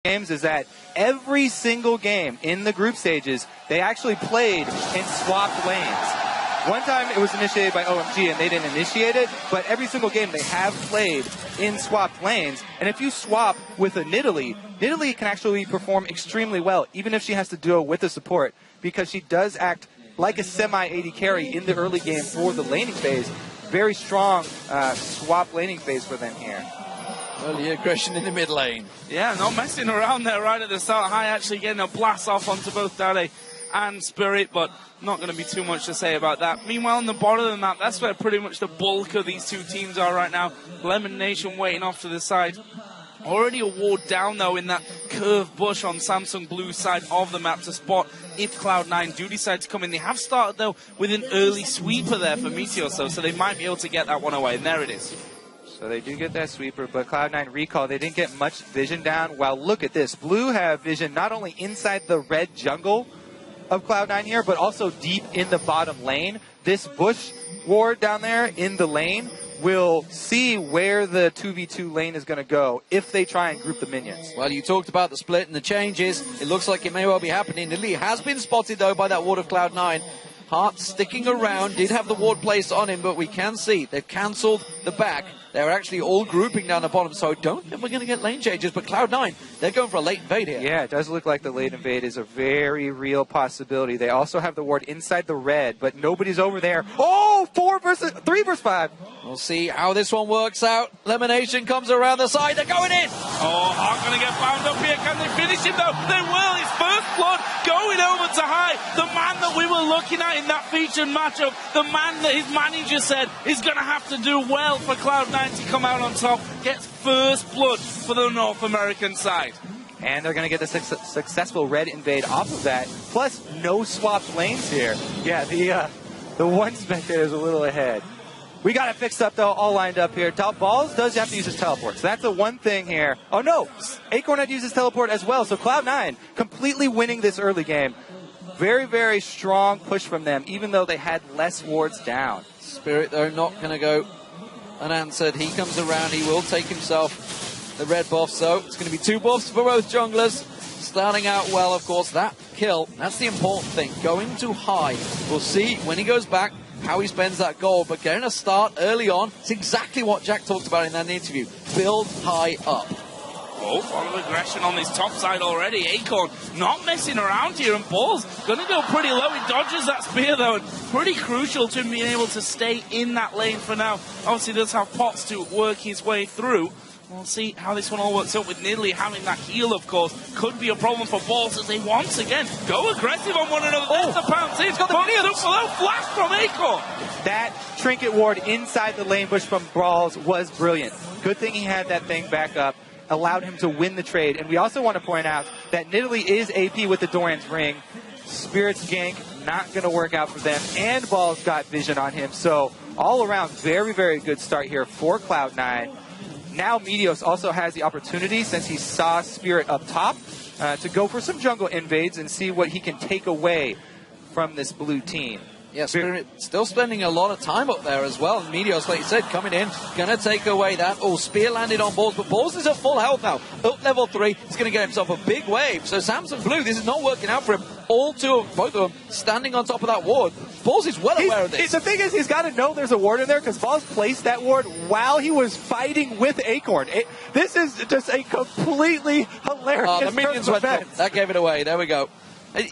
games is that every single game in the group stages, they actually played in swapped lanes. One time it was initiated by OMG and they didn't initiate it, but every single game they have played in swapped lanes. And if you swap with a Nidalee, Nidalee can actually perform extremely well, even if she has to duo with the support, because she does act like a semi-AD carry in the early game for the laning phase. Very strong swap laning phase for them here. Early aggression in the mid lane. Yeah, not messing around there right at the start. Hai actually getting a blast off onto both Dade and Spirit, but not going to be too much to say about that. Meanwhile, on the bottom of the map, that's where pretty much the bulk of these two teams are right now. Lemon Nation waiting off to the side. Already a ward down, though, in that curved bush on Samsung Blue's side of the map to spot if Cloud9 do decide to come in. They have started, though, with an early sweeper there for Meteor, so they might be able to get that one away, and there it is. So they do get that sweeper, but Cloud9 recall, they didn't get much vision down. Well, look at this. Blue have vision not only inside the red jungle of Cloud9 here, but also deep in the bottom lane. This bush ward down there in the lane will see where the 2v2 lane is going to go if they try and group the minions. Well, you talked about the split and the changes. It looks like it may well be happening. Nidalee has been spotted, though, by that ward of Cloud9. Hart sticking around, did have the ward placed on him, but we can see they've cancelled the back. They're actually all grouping down the bottom, so I don't think we're going to get lane changes, but Cloud9, they're going for a late invade here. Yeah, it does look like the late invade is a very real possibility. They also have the ward inside the red, but nobody's over there. Oh, 3 versus 5. We'll see how this one works out. Lemonation comes around the side, they're going in. Oh, Hart going to get bound up here. Can they finish him, though? They will. His first blood going over to Hai. The man that we were looking at in that featured matchup, the man that his manager said is going to have to do well for Cloud9 to come out on top, gets first blood for the North American side. And they're going to get the successful red invade off of that. Plus, no swapped lanes here. Yeah, the one spectator is a little ahead. We got it fixed up, though, all lined up here. Balls does have to use his teleport, so that's the one thing here. Oh, no, Acorn had to use his teleport as well, so Cloud9 completely winning this early game. Very, very strong push from them, even though they had less wards down. Spirit, though, not going to go unanswered. He comes around, he will take himself the red buff, so it's going to be 2 buffs for both junglers. Starting out well, of course, that kill, that's the important thing. Going too high. We'll see when he goes back how he spends that gold, but getting a start early on, it's exactly what Jack talked about in that interview. Build high up. Oh, a lot of aggression on this top side already. Acorn not messing around here, and Ball's going to go pretty low. He dodges that spear, though, and pretty crucial to him being able to stay in that lane for now. Obviously, does have pots to work his way through. We'll see how this one all works out with Nidalee having that heal, of course. Could be a problem for Balls as they once again go aggressive on one another. There's the pounce in. He's got the flash from Acorn. That trinket ward inside the lane bush from Balls was brilliant. Good thing he had that thing back up. Allowed him to win the trade. And we also want to point out that Nidalee is AP with the Doran's Ring. Spirit's gank not going to work out for them. And Balls got vision on him. So all around, very, very good start here for Cloud9. Now Meteos also has the opportunity, since he saw Spirit up top, to go for some jungle invades and see what he can take away from this blue team. Yeah, Spirit still spending a lot of time up there as well. And Meteos, like you said, coming in, going to take away that. Oh, spear landed on Balls, but Balls is at full health now. Up level 3, he's going to get himself a big wave. So Samsung Blue, this is not working out for him. Both of them, standing on top of that ward. Balls is well aware of this. The thing is, he's got to know there's a ward in there, because Balls placed that ward while he was fighting with Acorn. This is just a completely hilarious the minions went up. That gave it away. There we go.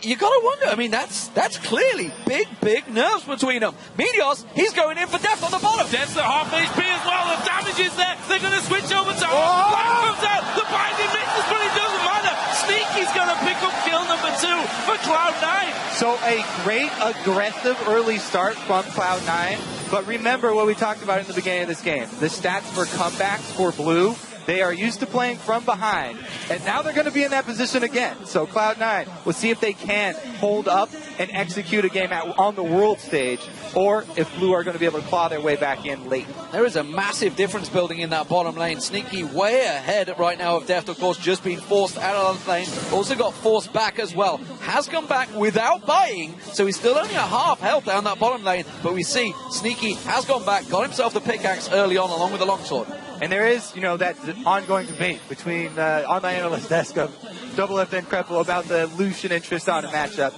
You got to wonder, I mean, that's clearly big nerves between them. Meteos, he's going in for death on the bottom. Death's at half HP as well. The damage is there. They're going to switch over to Black comes out. The binding misses, but it doesn't matter. Sneaky's going to pick up kill number 2 for Cloud9. So a great aggressive early start from Cloud9. But remember what we talked about in the beginning of this game. The stats for comebacks for Blue. They are used to playing from behind, and now they're going to be in that position again. So Cloud9, we'll see if they can hold up and execute a game on the world stage, or if Blue are going to be able to claw their way back in late. There is a massive difference building in that bottom lane. Sneaky way ahead right now of Deft, of course, just being forced out of the lane. Also got forced back as well. Has come back without buying, so he's still only at half health down that bottom lane. But we see Sneaky has gone back, got himself the pickaxe early on along with the longsword. And there is, you know, that ongoing debate between on the analyst desk of Double F and Kreppel about the Lucian and Tristana matchup.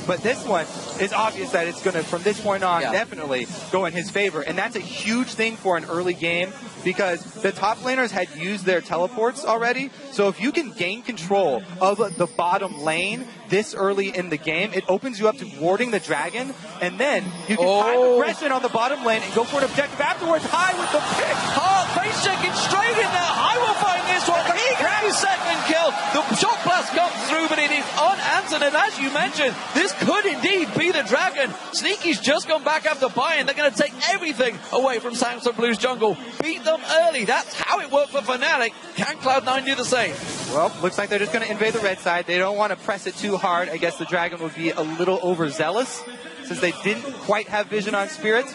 But this one is obvious that it's going to, from this point on, definitely go in his favor. And that's a huge thing for an early game because the top laners had used their teleports already. So if you can gain control of the bottom lane this early in the game, it opens you up to warding the dragon. And then you can find aggression on the bottom lane and go for an objective afterwards. High with the pick. Hard face checking straight in there. High will find this one. He gets his second kill. The shot blast comes through, but it is unanswered. And as you mentioned, this could indeed be the dragon. Sneaky's just gone back after buy-in. They're going to take everything away from Samsung Blue's jungle. Beat them early. That's how it worked for Fnatic. Can Cloud9 do the same? Well, looks like they're just going to invade the red side. They don't want to press it too hard. I guess the dragon would be a little overzealous since they didn't quite have vision on Spirit.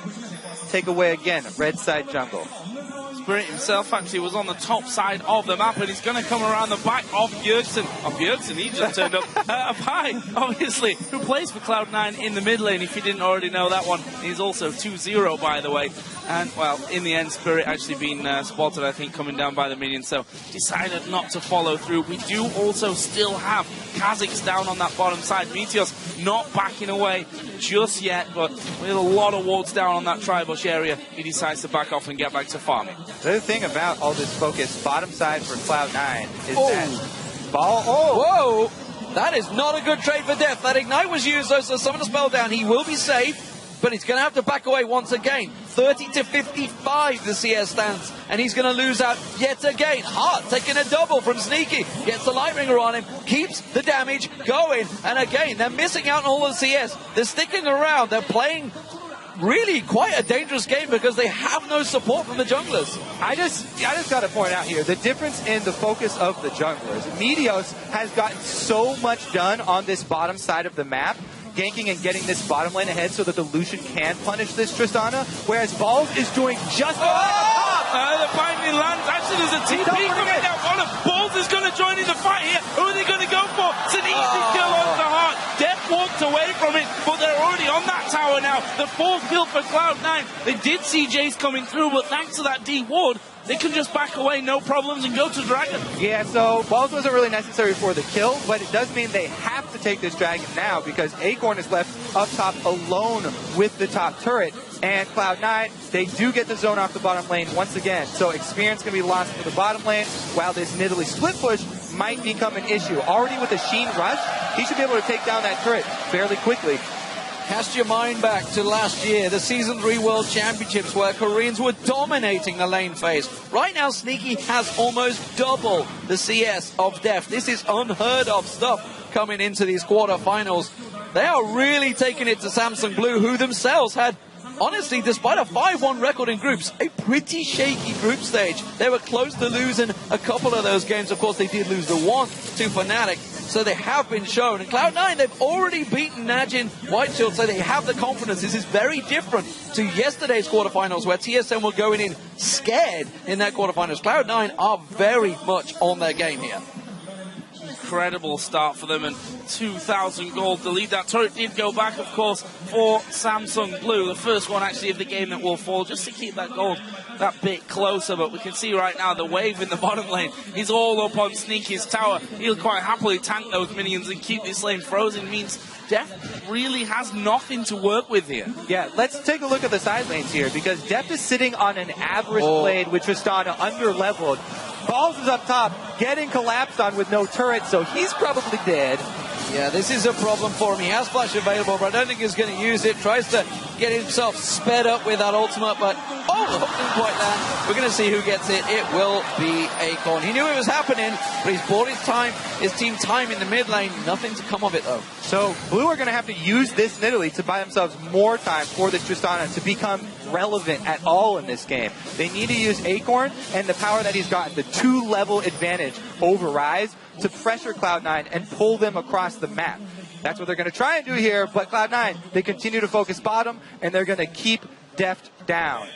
Take away again, red side jungle. Spirit himself actually was on the top side of the map, and he's going to come around the back of Bjergsen. He just turned up. Pi, obviously, who plays for Cloud9 in the mid lane, if you didn't already know that one. He's also 2-0, by the way. And, well, in the end, Spirit actually been spotted, I think, coming down by the minions, so decided not to follow through. We do also still have Kha'Zix down on that bottom side. Meteor's not backing away just yet, but with a lot of wards down on that tri-bush area, he decides to back off and get back to farming. The other thing about all this focus, bottom side for Cloud9, is that ball. Whoa! That is not a good trade for Deft. That Ignite was used, though, so summon a spell down. He will be safe, but he's going to have to back away once again. 30-55 the CS stands, and he's going to lose out yet again. Hart taking a double from Sneaky, gets the Lightbringer on him, keeps the damage going, and again, they're missing out on all the CS. They're sticking around, they're playing really quite a dangerous game because they have no support from the junglers. I just got to point out here the difference in the focus of the junglers. Meteos has gotten so much done on this bottom side of the map, ganking and getting this bottom lane ahead so that the Lucian can punish this Tristana, whereas Balls is doing just the finally lands. Actually, there's a TP coming down on him. Balls is going to join in the fight here. Who are they going to go for? It's an easy kill on the Heart. Death walked away from it, but they're already on that tower now. The fourth kill for Cloud9. They did see Jace coming through, but thanks to that D ward, they can just back away, no problems, and go to Dragon. Yeah, so Balls wasn't really necessary for the kill, but it does mean they have to take this Dragon now because Acorn is left up top alone with the top turret. And Cloud9, they do get the zone off the bottom lane once again. So experience going to be lost for the bottom lane, while this Nidalee split push might become an issue. Already with the Sheen rush, he should be able to take down that turret fairly quickly. Cast your mind back to last year, the Season 3 World Championships, where Koreans were dominating the lane phase. Right now, Sneaky has almost double the CS of Deft. This is unheard of stuff coming into these quarterfinals. They are really taking it to Samsung Blue, who themselves had, honestly, despite a 5-1 record in groups, a pretty shaky group stage. They were close to losing a couple of those games. Of course, they did lose the one to Fnatic. So they have been shown. And Cloud9, they've already beaten Najin, Whiteshield, so they have the confidence. This is very different to yesterday's quarterfinals, where TSM were going in scared in that quarterfinals. Cloud9 are very much on their game here. Incredible start for them, and 2,000 gold to lead. That turret did go back, of course, for Samsung Blue. The first one, actually, of the game that will fall, just to keep that gold that bit closer. But we can see right now the wave in the bottom lane is all up on Sneaky's tower. He'll quite happily tank those minions and keep this lane frozen. Means Deft really has nothing to work with here. Yeah, let's take a look at the side lanes here, because Deft is sitting on an average blade with Tristana under-leveled. Balls is up top, getting collapsed on with no turret, so he's probably dead. Yeah, this is a problem for him. He has flash available, but I don't think he's going to use it. Tries to get himself sped up with that ultimate, but the hook didn't quite land. We're going to see who gets it. It will be Acorn. He knew it was happening, but he's bought his team time in the mid lane. Nothing to come of it, though. So Blue are going to have to use this Nidalee to buy themselves more time for this Tristana to become relevant at all in this game. They need to use Acorn and the power that he's gotten, the 2-level advantage over Rise, to pressure Cloud9 and pull them across the map. That's what they're going to try and do here, but Cloud9, they continue to focus bottom, and they're going to keep Deft down.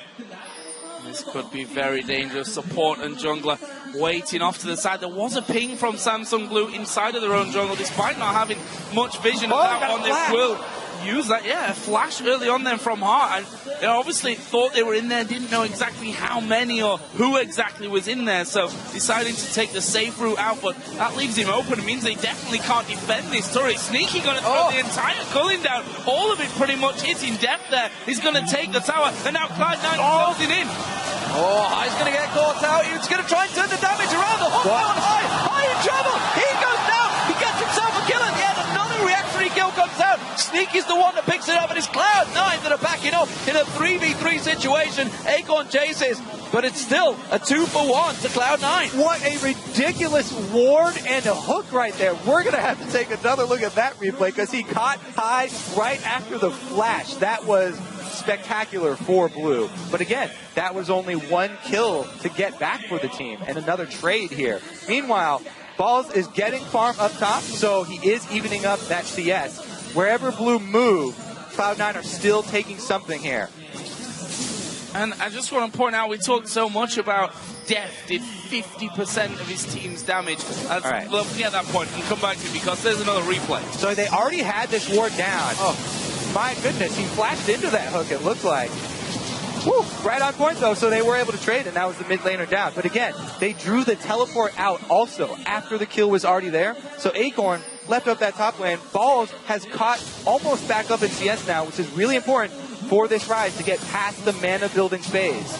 This could be very dangerous. Support and jungler waiting off to the side. There was a ping from Samsung Blue inside of their own jungle, despite not having much vision of that on this will. use that. Yeah, a flash early on then from Hart. And they obviously thought they were in there, didn't know exactly how many or who exactly was in there. So deciding to take the safe route out, but that leaves him open. It means they definitely can't defend this turret. Sneaky going to throw the entire culling down. All of it pretty much hitting depth there. He's going to take the tower. And now Cloud9 is closing in. Oh, High's going to get caught out. He's going to try and turn the damage around. The hook on High. High in trouble. He goes down. He gets himself a kill at the end. Another reactionary kill comes out. Sneaky's the one that picks it up, and it's Cloud9 that are backing up in a 3v3 situation. Acorn chases, but it's still a 2-for-1 to Cloud9. What a ridiculous ward and a hook right there. We're going to have to take another look at that replay because he caught High right after the flash. That was spectacular for Blue. But again, that was only one kill to get back for the team and another trade here. Meanwhile, Balls is getting farm up top, so he is evening up that CS. Wherever Blue move, Cloud9 are still taking something here. And I just want to point out, we talked so much about Def did 50% of his team's damage. All right. We'll forget that point and come back to it because there's another replay. So they already had this ward down. Oh, my goodness. He flashed into that hook, it looked like. Woo, right on point, though, so they were able to trade, and that was the mid laner down. But again, they drew the teleport out also after the kill was already there. So Acorn left up that top lane. Balls has caught almost back up in CS now, which is really important for this rise to get past the mana building phase.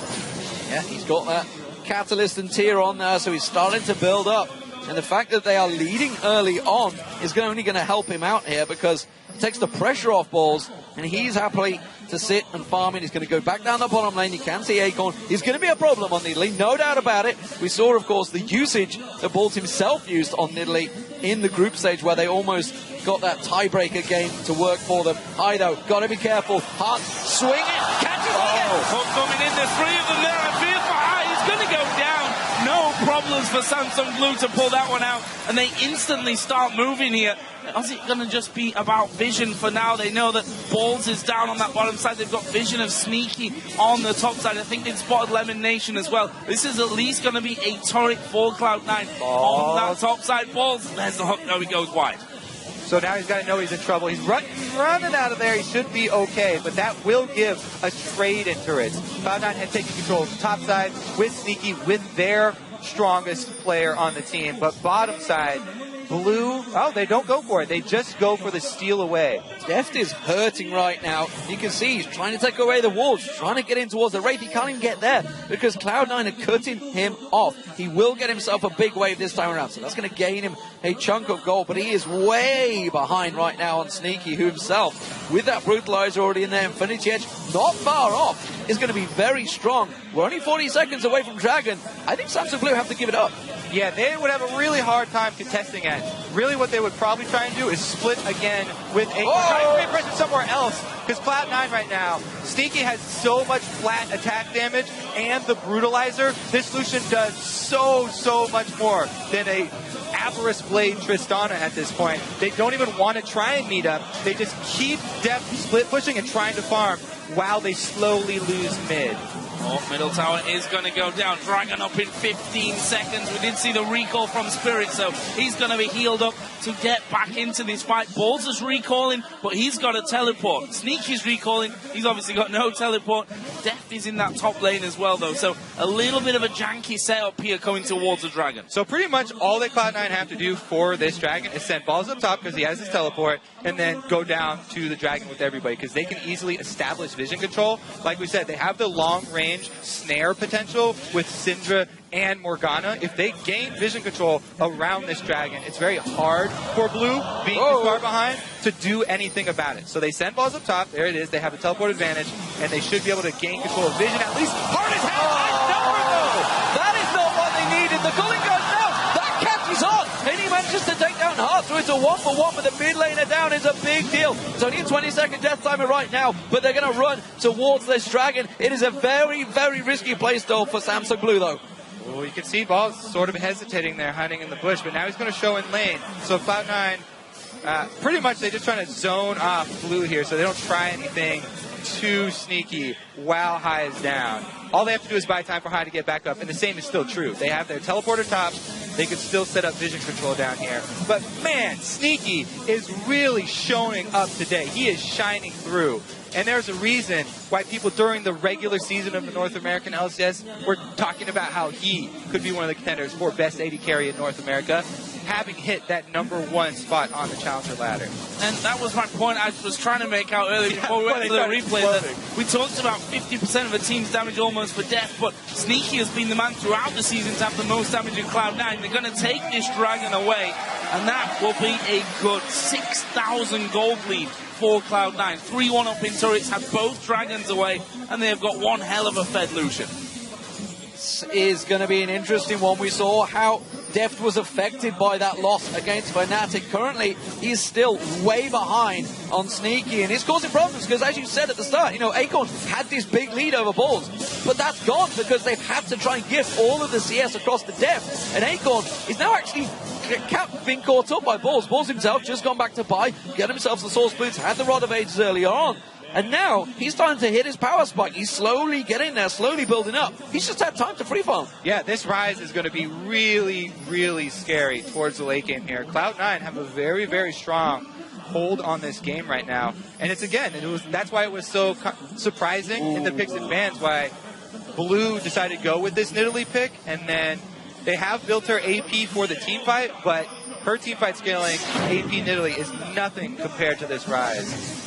Yeah, he's got that catalyst and tier on there, so he's starting to build up. And the fact that they are leading early on is only going to help him out here because it takes the pressure off Balls, and he's happily to sit and farm in. He's going to go back down the bottom lane. You can see Acorn. He's going to be a problem on Nidalee, no doubt about it. We saw, of course, the usage that Balls himself used on Nidalee in the group stage where they almost got that tiebreaker game to work for them. High, though, got to be careful. Hart, swing it, catch it again. Hook coming in, there's three of them there. I fear for High. He's going to go down. No problems for Samsung Blue to pull that one out, and they instantly start moving here. Is it going to just be about vision for now? They know that Balls is down on that bottom side. They've got vision of Sneaky on the top side. I think they've spotted Lemon Nation as well. This is at least going to be a turret for Cloud9 on that top side. Balls, there's the hook. No, he goes wide. So now he's got to know he's in trouble. He's running out of there. He should be okay, but that will give a trade in turrets. Cloud9 had taken control of the top side with Sneaky, with their strongest player on the team. But bottom side, Blue, oh, they don't go for it. They just go for the steal away. Deft is hurting right now. You can see he's trying to take away the walls, trying to get in towards the Wraith. He can't even get there because Cloud9 are cutting him off. He will get himself a big wave this time around, so that's going to gain him a chunk of gold, but he is way behind right now on Sneaky, who himself, with that Brutalizer already in there, Infinity Edge, not far off, is going to be very strong. We're only 40 seconds away from Dragon. I think Samsung Blue have to give it up. Yeah, they would have a really hard time contesting it. Really what they would probably try and do is split again with a... Try to create pressure somewhere else, because Cloud9 right now, Sneaky has so much flat attack damage, and the Brutalizer, this Lucian does so much more than a Avarice Blade Tristana at this point. They don't even want to try and meet up. They just keep depth split pushing and trying to farm while they slowly lose mid. Oh, middle tower is going to go down. Dragon up in 15 seconds. We did see the recall from Spirit, so he's going to be healed up to get back into this fight. Balls is recalling, but he's got a teleport. Sneaky's recalling. He's obviously got no teleport. Deft is in that top lane as well, though. So a little bit of a janky setup here coming towards the Dragon. So pretty much all that Cloud9 have to do for this Dragon is send Balls up top because he has his teleport, and then go down to the Dragon with everybody because they can easily establish vision control. Like we said, they have the long range snare potential with Syndra and Morgana. If they gain vision control around this Dragon, it's very hard for Blue, being too far behind, to do anything about it. So they send Balls up top. There it is. They have a teleport advantage, and they should be able to gain control of vision at least. Hard as hell. That is not what they needed. The culling goes down. That catches on. And he manages to take down Hart. So it's a 1-for-1, but the mid laner down is a big deal. It's only a 20-second death timer right now, but they're going to run towards this Dragon. It is a very risky place, though, for Samsung Blue, though. Well, you can see Balls sort of hesitating there, hiding in the bush, but now he's going to show in lane. So Cloud9, pretty much they're just trying to zone off Blue here, so they don't try anything too sneaky while High is down. All they have to do is buy time for High to get back up, and the same is still true. They have their teleporter top, they could still set up vision control down here. But man, Sneaky is really showing up today. He is shining through. And there's a reason why people during the regular season of the North American LCS were talking about how he could be one of the contenders for best AD carry in North America, having hit that #1 spot on the challenger ladder. And that was my point I was trying to make out earlier before we went to the replay. That we talked about 50% of a team's damage almost for death, but Sneaky has been the man throughout the season to have the most damage in Cloud9. They're going to take this dragon away, and that will be a good 6,000 gold lead for Cloud9. 3-1 up in turrets, had both dragons away, and they have got one hell of a Fed Lucian. This is going to be an interesting one. We saw how Deft was affected by that loss against Fnatic. Currently, he's still way behind on Sneaky, and it's causing problems because, as you said at the start, you know, Acorn had this big lead over Bulls, but that's gone because they've had to try and gift all of the CS across the Deft, and Acorn is now actually being caught up by Bulls. Bulls himself just gone back to buy, get himself the Source Boots, had the Rod of Ages earlier on. And now he's starting to hit his power spike. He's slowly getting there, slowly building up. He's just had time to free farm. Yeah, this Rise is going to be really, really scary towards the late game here. Cloud9 have a very, very strong hold on this game right now. And it's, again, that's why it was so surprising in the picks and bans why Blue decided to go with this Nidalee pick. And then they have built her AP for the team fight, but her team fight scaling AP Nidalee is nothing compared to this Rise.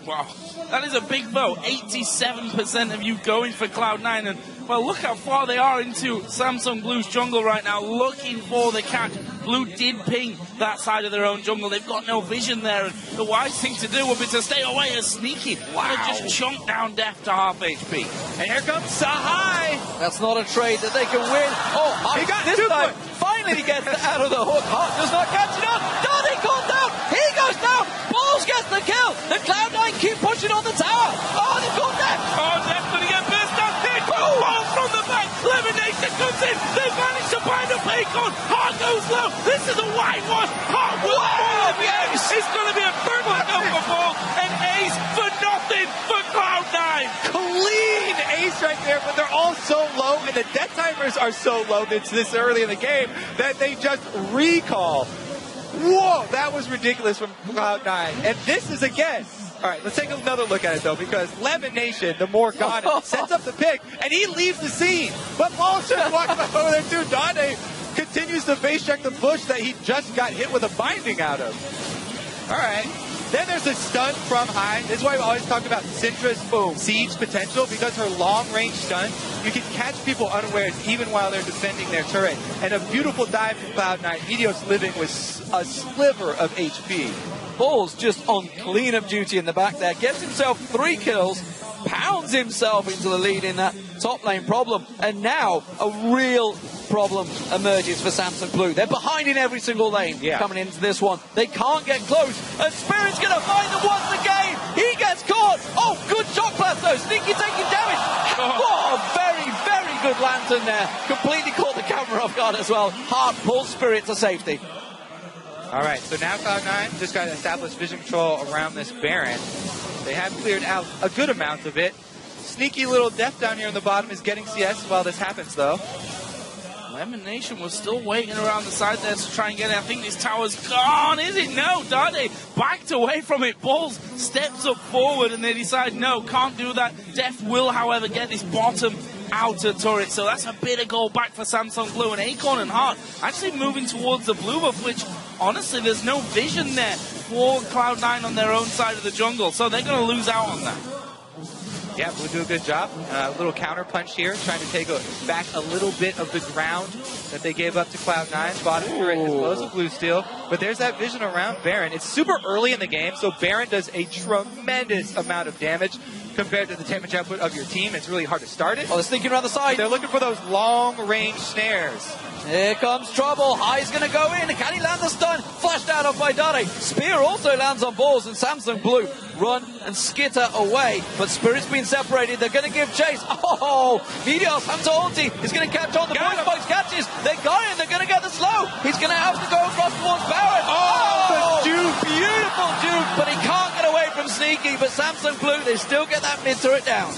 Wow, that is a big vote. 87% of you going for Cloud9, and well, look how far they are into Samsung Blue's jungle right now, looking for the catch. Blue did ping that side of their own jungle. They've got no vision there, and the wise thing to do would be to stay away as Sneaky. Wow. Just chunk down Deft to half HP. And here comes Sahai. That's not a trade that they can win. Oh, he got this time, finally gets out of the hook. Hart does not catch it on. Donnie called down. He goes down. Bulls gets the kill. The Cloud9 keep pushing on the tower. Oh, they've got Deft. Oh, Deft's going to get burst out. Ball from the back. Elimination comes in. They managed to find a Acorn. Hart goes low. This is a whitewash. Hart will fall the ace. It's going to be a perfect number ball. An ace for nothing for Cloud9. Clean ace right there, but they're all so low, and the death timers are so low that's this early in the game that they just recall. Whoa, that was ridiculous from Cloud9. And this is, again, all right, let's take another look at it, though, because Lemon Nation, the more gone, sets up the pick, and he leaves the scene. But Paul's just walking over there, too. Dante continues to face check the bush that he just got hit with a binding out of. All right. Then there's a stun from high. This is why we always talk about Syndra's siege potential, because her long-range stun, you can catch people unawares even while they're defending their turret. And a beautiful dive from Cloud9. Meteos living with a sliver of HP. Bulls just on cleanup duty in the back there. Gets himself 3 kills, pounds himself into the lead in that top lane problem. And now a real problem emerges for Samsung Blue. They're behind in every single lane coming into this one. They can't get close. And Spirit's going to find them once again. He gets caught. Oh, good shock blast though. Sneaky taking damage. Oh, very, very good lantern there. Completely caught the camera off guard as well. Hart pulls Spirit to safety. All right, so now Cloud9 just got to establish vision control around this Baron. They have cleared out a good amount of it. Sneaky little Deft down here on the bottom is getting CS while this happens, though. Lemon Nation was still waiting around the side there to try and get it. I think this tower's gone, is it? No, Dante backed away from it. Bulls steps up forward and they decide, no, can't do that. Deft will, however, get this bottom outer turret. So that's a bit of goal back for Samsung Blue. And Acorn and Hart actually moving towards the blue buff, which honestly, there's no vision there for Cloud9 on their own side of the jungle. So they're going to lose out on that. Yeah, Blue do a good job. A little counter punch here, trying to take back a little bit of the ground that they gave up to Cloud9. Bottom turret as well as a Blue steal. But there's that vision around Baron. It's super early in the game, so Baron does a tremendous amount of damage compared to the damage output of your team. It's really hard to start it. Oh, they're sneaking around the side. They're looking for those long-range snares. Here comes trouble. High's going to go in. Can he land the stun? Flashed out of by Dade. Spear also lands on balls, and Samsung Blue run and skitter away. But Spirit's been separated. They're going to give chase. Oh, Meteos, Hunter ulti is going to catch on. The voice box catches. They got him. They're going to get the slow. He's going to have to go across towards Baron. Oh, the dupe. Beautiful dupe, but he can't get away from Sneaky. But Samsung Blue, they still get that mid turret down.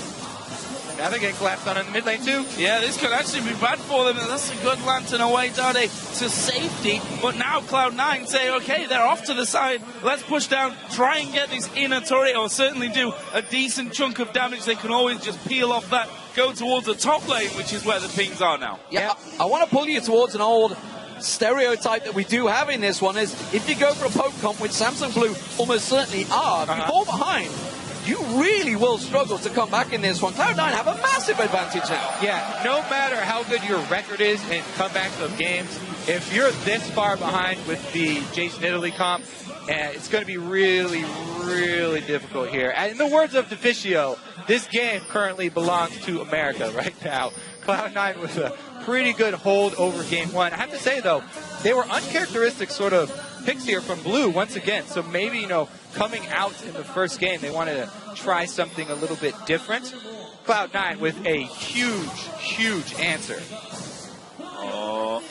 Now they're getting collapsed on in the mid lane too. Yeah, this could actually be bad for them. That's a good lantern away, Dade, to safety. But now Cloud9 say, okay, they're off to the side. Let's push down, try and get this inner turret, or certainly do a decent chunk of damage. They can always just peel off that, go towards the top lane, which is where the pings are now. Yeah, I want to pull you towards an old stereotype that we do have in this one is if you go for a poke comp, which Samsung Blue almost certainly are, if you fall behind, you really will struggle to come back in this one. Cloud9 have a massive advantage now. Yeah, no matter how good your record is in comebacks of games, if you're this far behind with the Jason Italy comp, it's going to be really, really difficult here. And in the words of Deficio, this game currently belongs to America right now. Cloud9 with a pretty good hold over game one. I have to say, though, they were uncharacteristic sort of picks here from Blue once again. So maybe, you know, coming out in the first game, they wanted to try something a little bit different. Cloud9 with a huge, huge answer. Oh,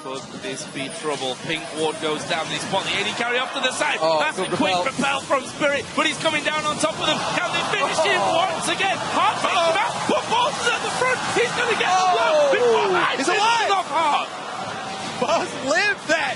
could this be trouble? Pink ward goes down. They spot the AD carry up to the side. That's a quick repel from Spirit, but he's coming down on top of them. Can they finish him once again? Hart takes him out. Put Boston at the front. He's going to get the blow. He's alive. Off Hart. Boss lived that.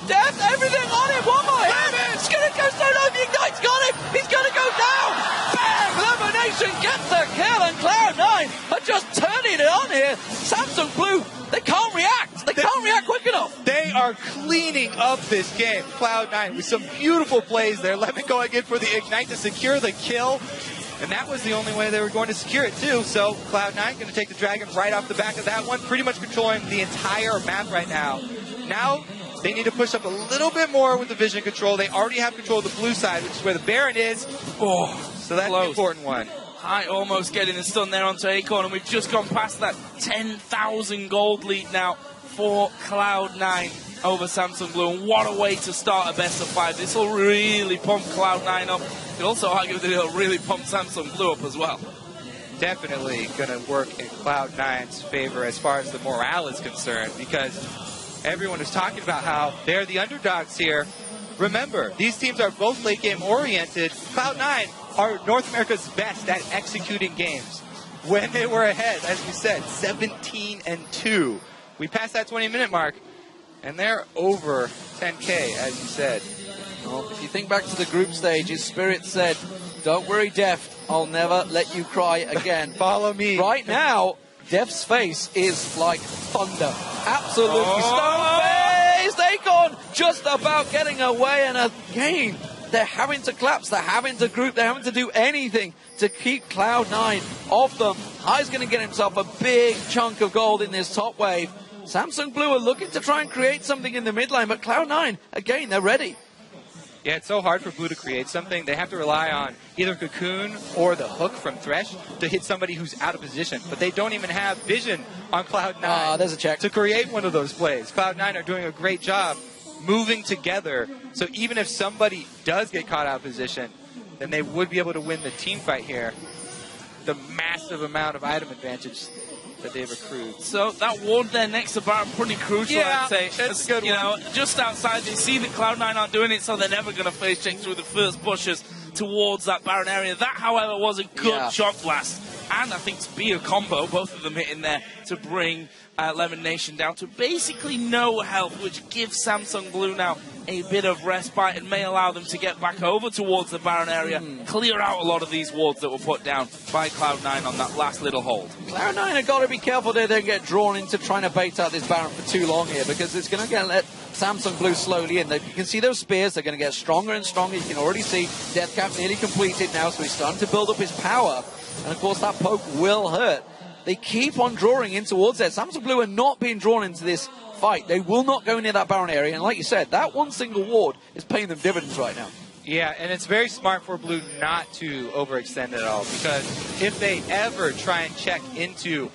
Death, everything on him. One more hit. Spirit goes down over the ignite's got him. He's going to go down. Bang! Elimination gets the kill, and Cloud9 are just turning it on here. Samsung Blue, they can't react. They can't react quick enough. They are cleaning up this game. Cloud9 with some beautiful plays there. Lemon going in for the ignite to secure the kill. And that was the only way they were going to secure it, too. So Cloud9 going to take the Dragon right off the back of that one, pretty much controlling the entire map right now. Now they need to push up a little bit more with the vision control. They already have control of the blue side, which is where the Baron is. Oh, so that's an important one. High almost getting a stun there onto Acorn, and we've just gone past that 10,000 gold lead now for Cloud9 over Samsung Blue. And what a way to start a best of 5. This will really pump Cloud9 up. You could also argue that it'll really pump Samsung Blue up as well. Definitely going to work in Cloud9's favor as far as the morale is concerned, because everyone is talking about how they're the underdogs here. Remember, these teams are both late game oriented. Cloud9 are North America's best at executing games. When they were ahead, as we said, 17-2. We passed that 20-minute mark, and they're over 10K, as you said. Well, if you think back to the group stages, Spirit said, don't worry, Def, I'll never let you cry again. Follow me. Right now, Def's face is like thunder. Absolutely stone-faced. Acorn just about getting away, and again, they're having to collapse, they're having to group, they're having to do anything to keep Cloud9 off them. High's going to get himself a big chunk of gold in this top wave. Samsung Blue are looking to try and create something in the mid lane, but Cloud9, again, they're ready. Yeah, it's so hard for Blue to create something. They have to rely on either Cocoon or the hook from Thresh to hit somebody who's out of position. But they don't even have vision on Cloud9 there's a check. to create one of those plays. Cloud9 are doing a great job moving together. So even if somebody does get caught out of position, then they would be able to win the team fight here. The massive amount of item advantage that they've accrued. So that ward there next to Baron, pretty crucial, yeah, I'd say. It's a good you one. know, just outside, they see that Cloud9 aren't doing it, so they're never going to face check through the first pushes towards that Baron area. That, however, was a good shot blast. And I think Spear combo, both of them hitting there to bring Lemon Nation down to basically no health, which gives Samsung Blue now a bit of respite and may allow them to get back over towards the Baron area, clear out a lot of these wards that were put down by Cloud9 on that last little hold. Cloud9 have got to be careful they don't get drawn into trying to bait out this Baron for too long here, because it's going to let Samsung Blue slowly in. You can see those spears, they're going to get stronger and stronger. You can already see Deathcap nearly completed now, so he's starting to build up his power. And of course that poke will hurt. They keep on drawing in towards it. Samsung Blue are not being drawn into this fight. They will not go near that Baron area. And like you said, that one single ward is paying them dividends right now. Yeah, and it's very smart for Blue not to overextend at all, because if they ever try and check into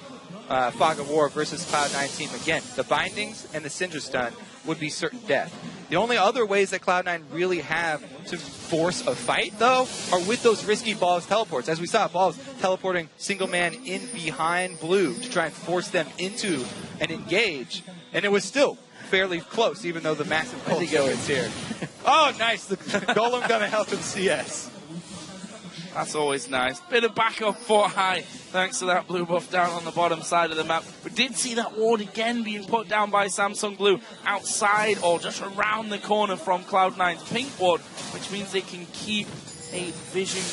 Fog of War versus Cloud9 team again, the bindings and the Syndra stun would be certain death. The only other ways that Cloud9 really have to force a fight, though, are with those risky Balls teleports. As we saw, Balls teleporting single man in behind Blue to try and force them into an engage. And it was still fairly close, even though the massive cold is here. Oh, nice. The Golem going to help him CS. That's always nice. Bit of backup for high, thanks to that blue buff down on the bottom side of the map. We did see that ward again being put down by Samsung Blue outside or just around the corner from Cloud9's pink ward, which means they can keep a vision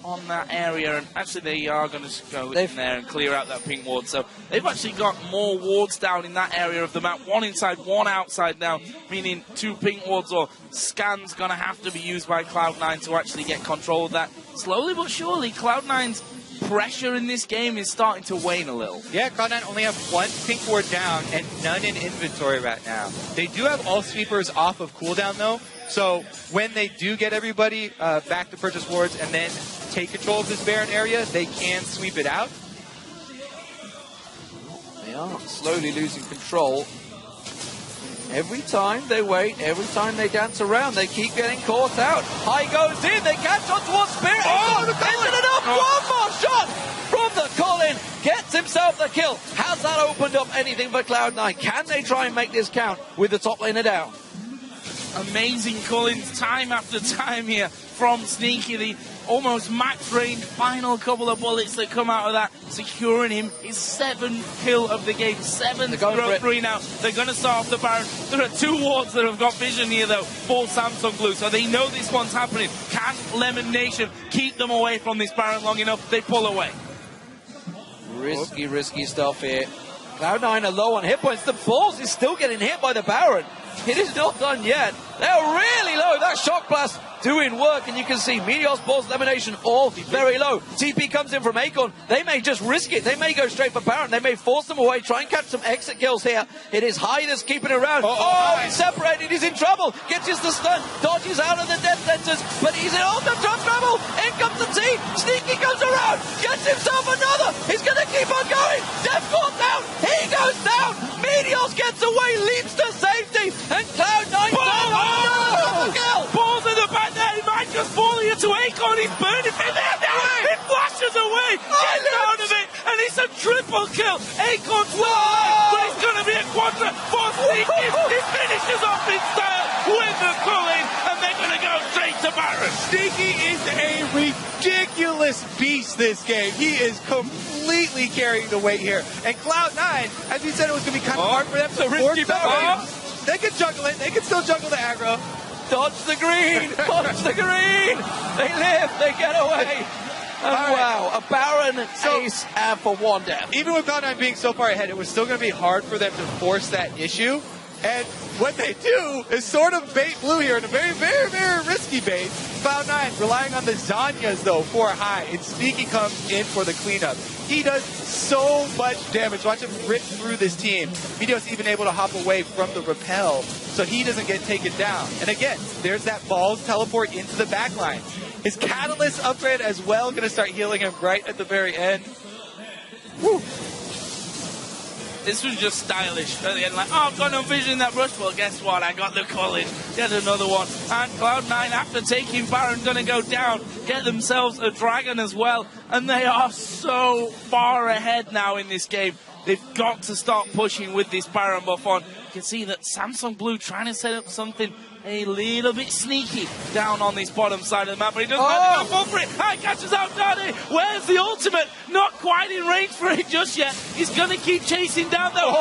on that area, and actually they are going to go in there and clear out that pink ward. So they've actually got more wards down in that area of the map, one inside, one outside now, meaning 2 pink wards or scans going to have to be used by Cloud9 to actually get control of that. Slowly but surely, Cloud9's pressure in this game is starting to wane a little. Yeah, Cloud9 only have 1 pink ward down and none in inventory right now. They do have all sweepers off of cooldown though, so when they do get everybody back to purchase wards and then take control of this Baron area, they can sweep it out. They are slowly losing control. Every time they wait, every time they dance around, they keep getting caught out. High goes in, they catch on towards Spirit. Oh, Isn't it enough? One more shot from the Colin. Gets himself the kill. Has that opened up anything for Cloud9? Can they try and make this count with the top laner down? Amazing Collins time after time here from Sneaky. The almost max range final couple of bullets that come out of that, securing him his 7th kill of the game. 7th throw 3 now. They're going to start off the Baron. There are 2 wards that have got vision here though for Samsung Blue, so they know this one's happening. Can Lemon Nation keep them away from this Baron long enough? They pull away. Risky stuff here. Cloud9 are low on hit points. The Balls is still getting hit by the Baron. It is not done yet. They're really low. That shock blast doing work, and you can see Meteor's, Balls, Elimination all very low. TP comes in from Acorn. They may just risk it. They may go straight for Baron. They may force them away, try and catch some exit kills here. It is High that's keeping it around. He's separated. He's in trouble. Gets his the stun. Dodges out of the death sentence, but he's in all the trouble. In comes the team. Sneaky comes around. Gets himself another. He's going to keep on going. Death caught down. He goes down. Meteors gets away, leaps to safety, and Cloud9 another kill. Balls in the back there. He might just fall into Acorn. He's burning him there. It flashes away. Gets out of it, and it's a triple kill. Acorn's but it's going to be a quadra for Sneaky. He finishes off in style with the culling, and they're going to go straight to Baron. Sneaky is a ridiculous beast this game. He is completely carrying the weight here. And Cloud9, as we said, it was going to be kind of hard for them to force Baron. They can juggle it. They can still juggle the aggro. Dodge the green! Dodge the green! They live, they get away! And wow, a Baron ace and for 1 death. Even with Cloud9 being so far ahead, it was still going to be hard for them to force that issue. And what they do is sort of bait blue here in a very, very, very risky bait. Cloud9 relying on the Zanyas, though, for High. And Sneaky comes in for the cleanup. He does so much damage. Watch him rip through this team. Meteor's even able to hop away from the rappel so he doesn't get taken down. And again, there's that Balls teleport into the backline. His Catalyst upgrade as well, going to start healing him right at the very end. Woo. This was just stylish at the end, like, oh, I've got no vision in that rush. Well, guess what? I got the college. Get another one. And Cloud9, after taking Baron, going to go down, get themselves a dragon as well. And they are so far ahead now in this game. They've got to start pushing with this Baron buff on. You can see that Samsung Blue trying to set up something a little bit sneaky down on this bottom side of the map, but he doesn't have to go for it. High catches out Dade. Where's the ultimate? Not quite in range for it just yet. He's going to keep chasing down though.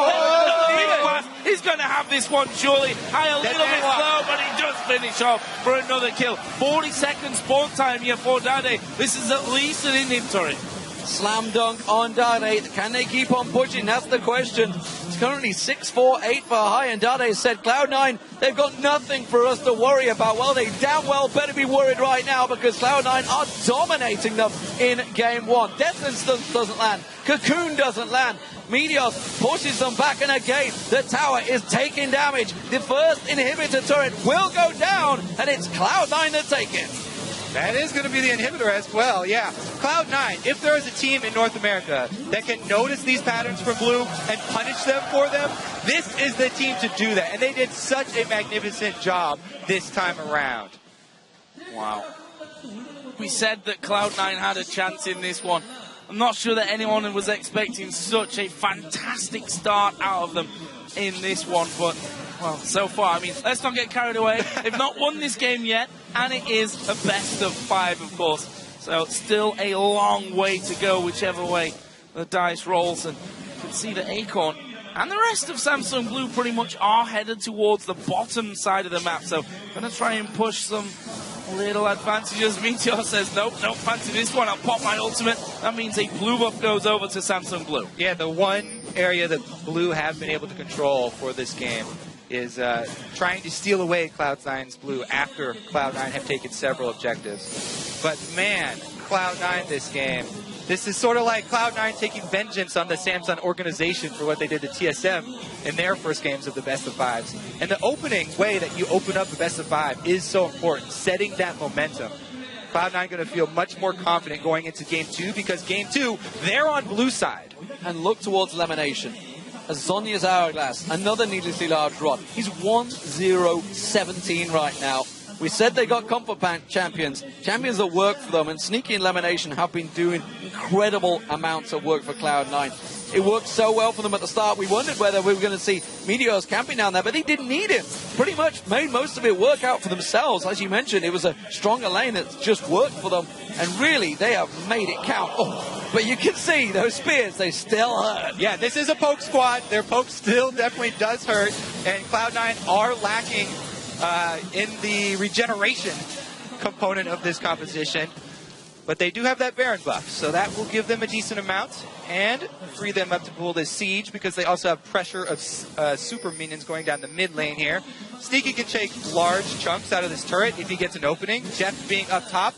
He's going to have this one surely. High a little bit slow, but he does finish off for another kill. 40 seconds spawn time here for Dade. This is at least an inventory. Slam dunk on Dade. Can they keep on pushing? That's the question. It's currently 6-4-8 for High, and Dade said, Cloud9, they've got nothing for us to worry about. Well, they damn well better be worried right now because Cloud9 are dominating them in game 1. Death Instance doesn't land. Cocoon doesn't land. Meteor pushes them back, and again, the tower is taking damage. The first inhibitor turret will go down, and it's Cloud9 that take it. That is going to be the inhibitor as well, yeah. Cloud9, if there is a team in North America that can notice these patterns from Blue and punish them for them, this is the team to do that. And they did such a magnificent job this time around. Wow. We said that Cloud9 had a chance in this one. I'm not sure that anyone was expecting such a fantastic start out of them in this one, but Well, so far, I mean, let's not get carried away. They've not won this game yet, and it is a best of 5, of course. So still a long way to go, whichever way the dice rolls. And you can see that Acorn and the rest of Samsung Blue pretty much are headed towards the bottom side of the map. So going to try and push some little advantages. Meteor says, nope, don't fancy this one. I'll pop my ultimate. That means a blue buff goes over to Samsung Blue. Yeah, the one area that Blue have been able to control for this game is trying to steal away Cloud9's Blue after Cloud9 have taken several objectives. But man, Cloud9 this game, this is sort of like Cloud9 taking vengeance on the Samsung organization for what they did to TSM in their first games of the best of 5s. And the opening way that you open up the best of 5 is so important, setting that momentum. Cloud9 going to feel much more confident going into Game 2 because Game 2, they're on Blue side. And look towards elimination. Azonia's Hourglass, another needlessly large rod. He's 1-0-17 right now. We said they got comfort champions that work for them, and Sneaky and Elimination have been doing incredible amounts of work for Cloud9. It worked so well for them at the start. We wondered whether we were going to see Meteors camping down there, but they didn't need it. Pretty much made most of it work out for themselves. As you mentioned, it was a stronger lane that just worked for them, and really, they have made it count. Oh, but you can see those spears, they still hurt. Yeah, this is a poke squad. Their poke still definitely does hurt, and Cloud9 are lacking in the regeneration component of this composition. But they do have that Baron buff, so that will give them a decent amount and free them up to pull this siege because they also have pressure of super minions going down the mid lane here. Sneaky can take large chunks out of this turret if he gets an opening. Jeff being up top,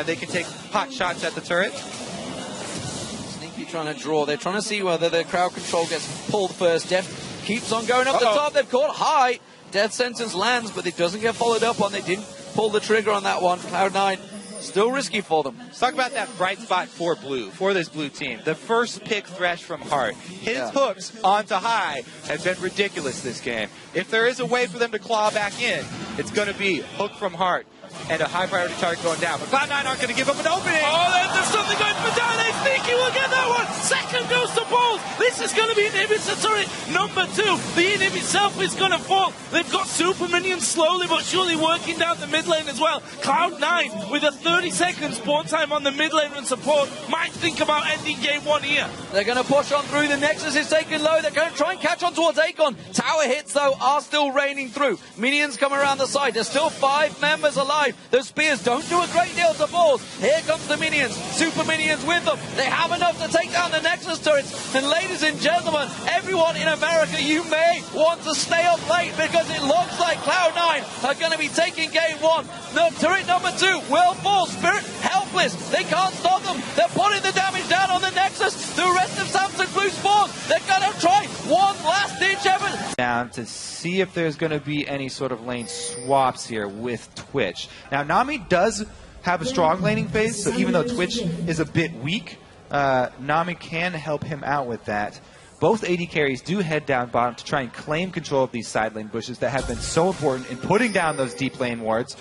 they can take pot shots at the turret. Sneaky trying to draw. They're trying to see whether the crowd control gets pulled first. Jeff keeps on going up the top. They've caught high. Death sentence lands, but it doesn't get followed up on. They didn't pull the trigger on that one. Cloud9, still risky for them. Let's talk about that bright spot for Blue, for this Blue team. The first pick Thresh from Heart. His hooks onto high have been ridiculous this game. If there is a way for them to claw back in, it's going to be hook from Heart and a high priority target going down. But Cloud9 aren't going to give up an opening. Oh, there's something going for down. Sneaky will get that one. Second goes to Balls. This is going to be Inhibit's turret number 2. The Inhibit itself is going to fall. They've got super minions slowly but surely working down the mid lane as well. Cloud9 with a 30-second spawn time on the mid lane and support might think about ending Game 1 here. They're going to push on through. The Nexus is taken low. They're going to try and catch on towards Acorn. Tower hits, though, are still raining through. Minions come around the side. There's still 5 members alive. Those spears don't do a great deal to Balls. Here comes the minions. Super minions with them. They have enough to take down the Nexus turrets. And ladies and gentlemen, everyone in America, you may want to stay up late because it looks like Cloud9 are going to be taking Game 1. No, turret number 2 will fall. Spirit helpless. They can't stop them. They're putting the damage down on the Nexus. The rest of Samsung Blue spawn. They're going to try one last ditch effort. Down to see if there's going to be any sort of lane swaps here with Twitch. Now, Nami does have a strong laning phase, so even though Twitch is a bit weak, Nami can help him out with that. Both AD carries do head down bottom to try and claim control of these side lane bushes that have been so important in putting down those deep lane wards.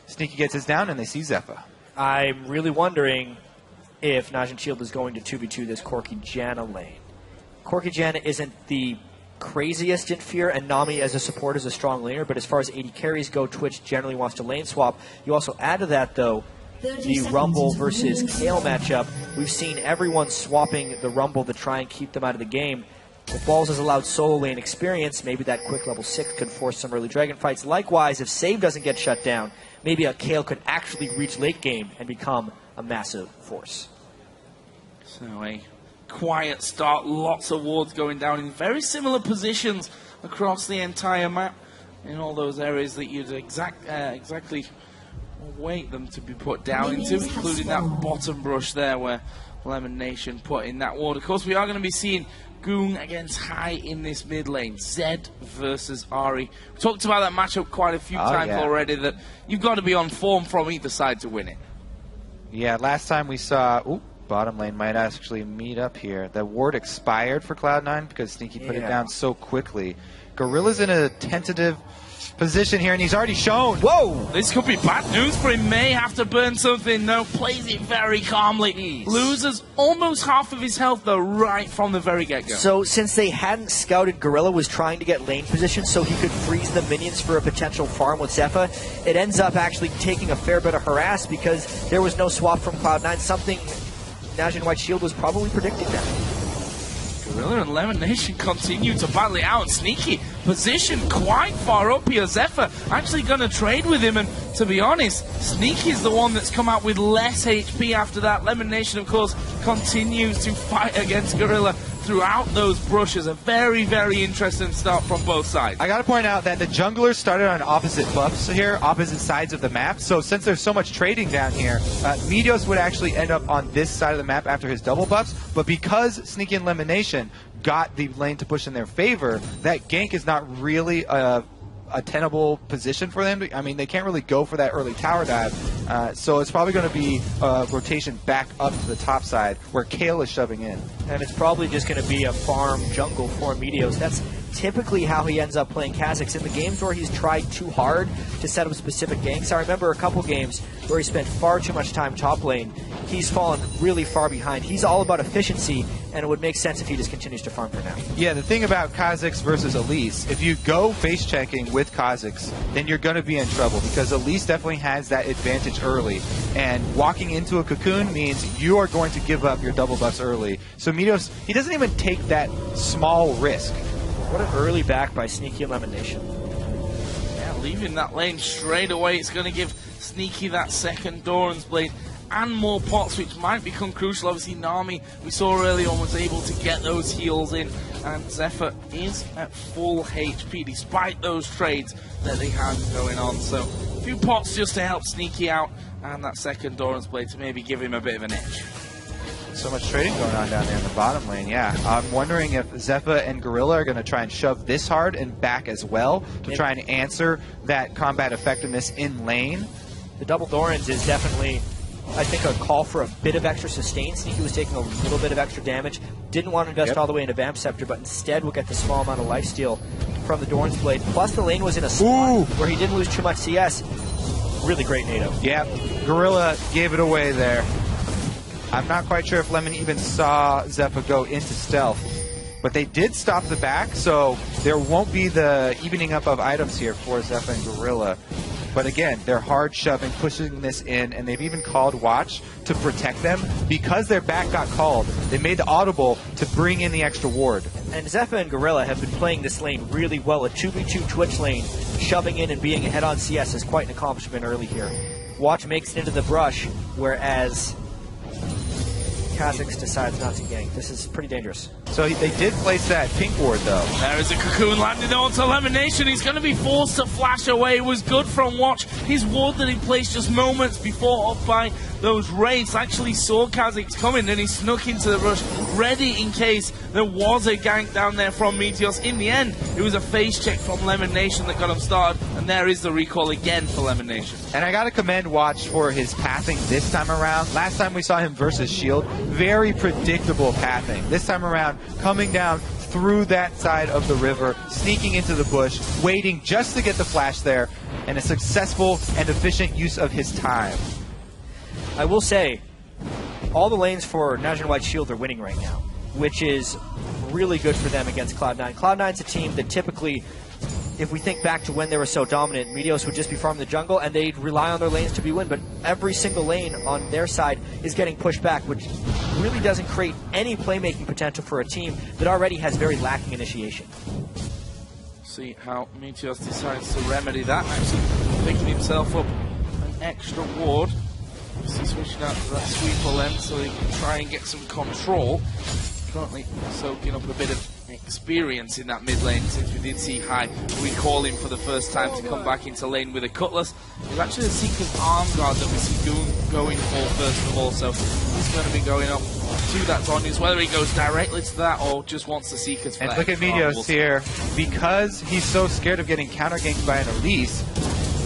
Sneaky gets his down, and they see Zephyr. I'm really wondering if Najin Shield is going to 2v2 this Corki Janna lane. Corki Janna isn't the craziest in Fear, and Nami as a support is a strong laner, but as far as AD carries go, Twitch generally wants to lane swap. You also add to that, though, the Rumble versus Kale matchup. We've seen everyone swapping the Rumble to try and keep them out of the game. If Balls has allowed solo lane experience, maybe that quick level 6 could force some early dragon fights. Likewise, if Save doesn't get shut down, maybe a Kale could actually reach late game and become a massive force. So a quiet start, lots of wards going down in very similar positions across the entire map in all those areas that you'd exactly wait them to be put down into, including that bottom brush there where Lemon Nation put in that ward. Of course, we are going to be seeing Goon against High in this mid lane. Zed versus Ari. We talked about that matchup quite a few times already, that you've got to be on form from either side to win it. Yeah, last time we saw... Ooh, bottom lane might actually meet up here. The ward expired for Cloud9 because Sneaky put it down so quickly. Gorilla's in a tentative position here, and he's already shown. Whoa! This could be bad news for him. May have to burn something. No, plays it very calmly. Jeez. Loses almost half of his health, though, right from the very get-go. So since they hadn't scouted, Gorilla was trying to get lane position so he could freeze the minions for a potential farm with Zephyr. It ends up actually taking a fair bit of harass because there was no swap from Cloud9, something Najin White Shield was probably predicting that. Gorilla and Lemon Nation continue to battle it out, and Sneaky positioned quite far up here. Zephyr actually going to trade with him, and to be honest, Sneaky's the one that's come out with less HP after that. Lemon Nation, of course, continues to fight against Gorilla throughout those brushes. A very, very interesting start from both sides. I got to point out that the junglers started on opposite buffs here, opposite sides of the map. So since there's so much trading down here, Meteos would actually end up on this side of the map after his double buffs. But because Sneaky and Lemonation got the lane to push in their favor, that gank is not really a tenable position for them. I mean, they can't really go for that early tower dive, so it's probably going to be a rotation back up to the top side where Kale is shoving in. And it's probably just going to be a farm jungle for Meteos. That's typically how he ends up playing Kha'Zix. In the games where he's tried too hard to set up specific ganks, I remember a couple games where he spent far too much time top lane. He's fallen really far behind. He's all about efficiency, and it would make sense if he just continues to farm for now. Yeah, the thing about Kha'Zix versus Elise, if you go face checking with Kha'Zix, then you're going to be in trouble because Elise definitely has that advantage early. And walking into a cocoon means you are going to give up your double buffs early. So Meteos, he doesn't even take that small risk. What an early back by Sneaky and Lemon Nation. Yeah, leaving that lane straight away. It's going to give Sneaky that second Doran's Blade and more pots, which might become crucial. Obviously, Nami, we saw early on, was able to get those heals in, and Zephyr is at full HP despite those trades that they had going on. So a few pots just to help Sneaky out, and that second Doran's Blade to maybe give him a bit of an edge. So much trading going on down there in the bottom lane, yeah. I'm wondering if Zephyr and Gorilla are going to try and shove this hard and back as well to try and answer that combat effectiveness in lane. The double Dorans is definitely, I think, a call for a bit of extra sustain. Sneaky was taking a little bit of extra damage. Didn't want to invest all the way into Vamp Scepter, but instead will get the small amount of lifesteal from the Doran's Blade. Plus the lane was in a spot where he didn't lose too much CS. Really great native. Yeah, Gorilla gave it away there. I'm not quite sure if Lemon even saw Zephyr go into stealth, but they did stop the back, so there won't be the evening up of items here for Zephyr and Gorilla. But again, they're hard shoving, pushing this in, and they've even called Watch to protect them. Because their back got called, they made the audible to bring in the extra ward. And Zephyr and Gorilla have been playing this lane really well. A 2v2 Twitch lane, shoving in and being ahead on CS is quite an accomplishment early here. Watch makes it into the brush, whereas Kha'Zix decides not to gank. This is pretty dangerous. So they did place that pink ward, though. There is a cocoon landing onto Lemon Nation. He's going to be forced to flash away. It was good from Watch. His ward that he placed just moments before up by those raids actually saw Kha'Zix coming, and he snuck into the rush, ready in case there was a gank down there from Meteos. In the end, it was a face check from Lemon Nation that got him started, and there is the recall again for Lemon Nation. And I got to commend Watch for his pathing this time around. Last time we saw him versus Shield, very predictable pathing. This time around, coming down through that side of the river, sneaking into the bush, waiting just to get the flash there, and a successful and efficient use of his time. I will say, all the lanes for Najin White Shield are winning right now, which is really good for them against Cloud9. Cloud9's a team that typically, if we think back to when they were so dominant, Meteos would just be farming the jungle and they'd rely on their lanes to be win, but every single lane on their side is getting pushed back, which really doesn't create any playmaking potential for a team that already has very lacking initiation. See how Meteos decides to remedy that, actually picking himself up an extra ward. He's switching out to that sweeper lens so he can try and get some control. Currently soaking up a bit of experience in that mid lane, since we did see High recall him for the first time to come back into lane with a cutlass. It's actually a Seeker's arm guard that we see going for first of all, so he's going to be going up to that Zhonya's, whether he goes directly to that or just wants the Seeker's flag. And look at Meteos here, because he's so scared of getting counter ganked by an Elise,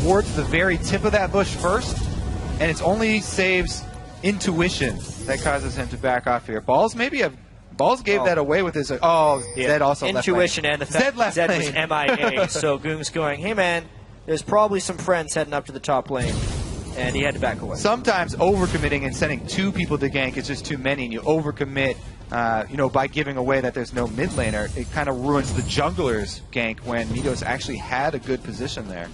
wards the very tip of that bush first, and it's only saves intuition that causes him to back off here. Balls gave that away with his... Oh, yeah. Zed also intuition left and the fact Zed was MIA. So Goong's going, hey man, there's probably some friends heading up to the top lane, and he had to back away. Sometimes overcommitting and sending 2 people to gank is just too many, and you overcommit, by giving away that there's no mid laner. It kind of ruins the jungler's gank when Meteos actually had a good position there.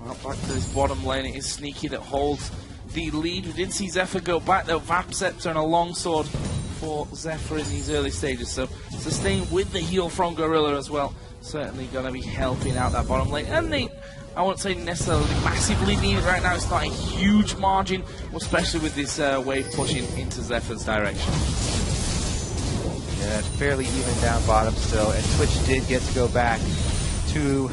Well, back to this bottom lane, it is Sneaky that holds the lead. We did see Zephyr go back, though. Vap Scepter and a longsword for Zephyr in these early stages. So sustained with the heal from Gorilla as well. Certainly going to be helping out that bottom lane. And I won't say necessarily massively needed right now. It's not a huge margin, especially with this wave pushing into Zephyr's direction. Yeah, fairly even down bottom still. And Twitch did get to go back to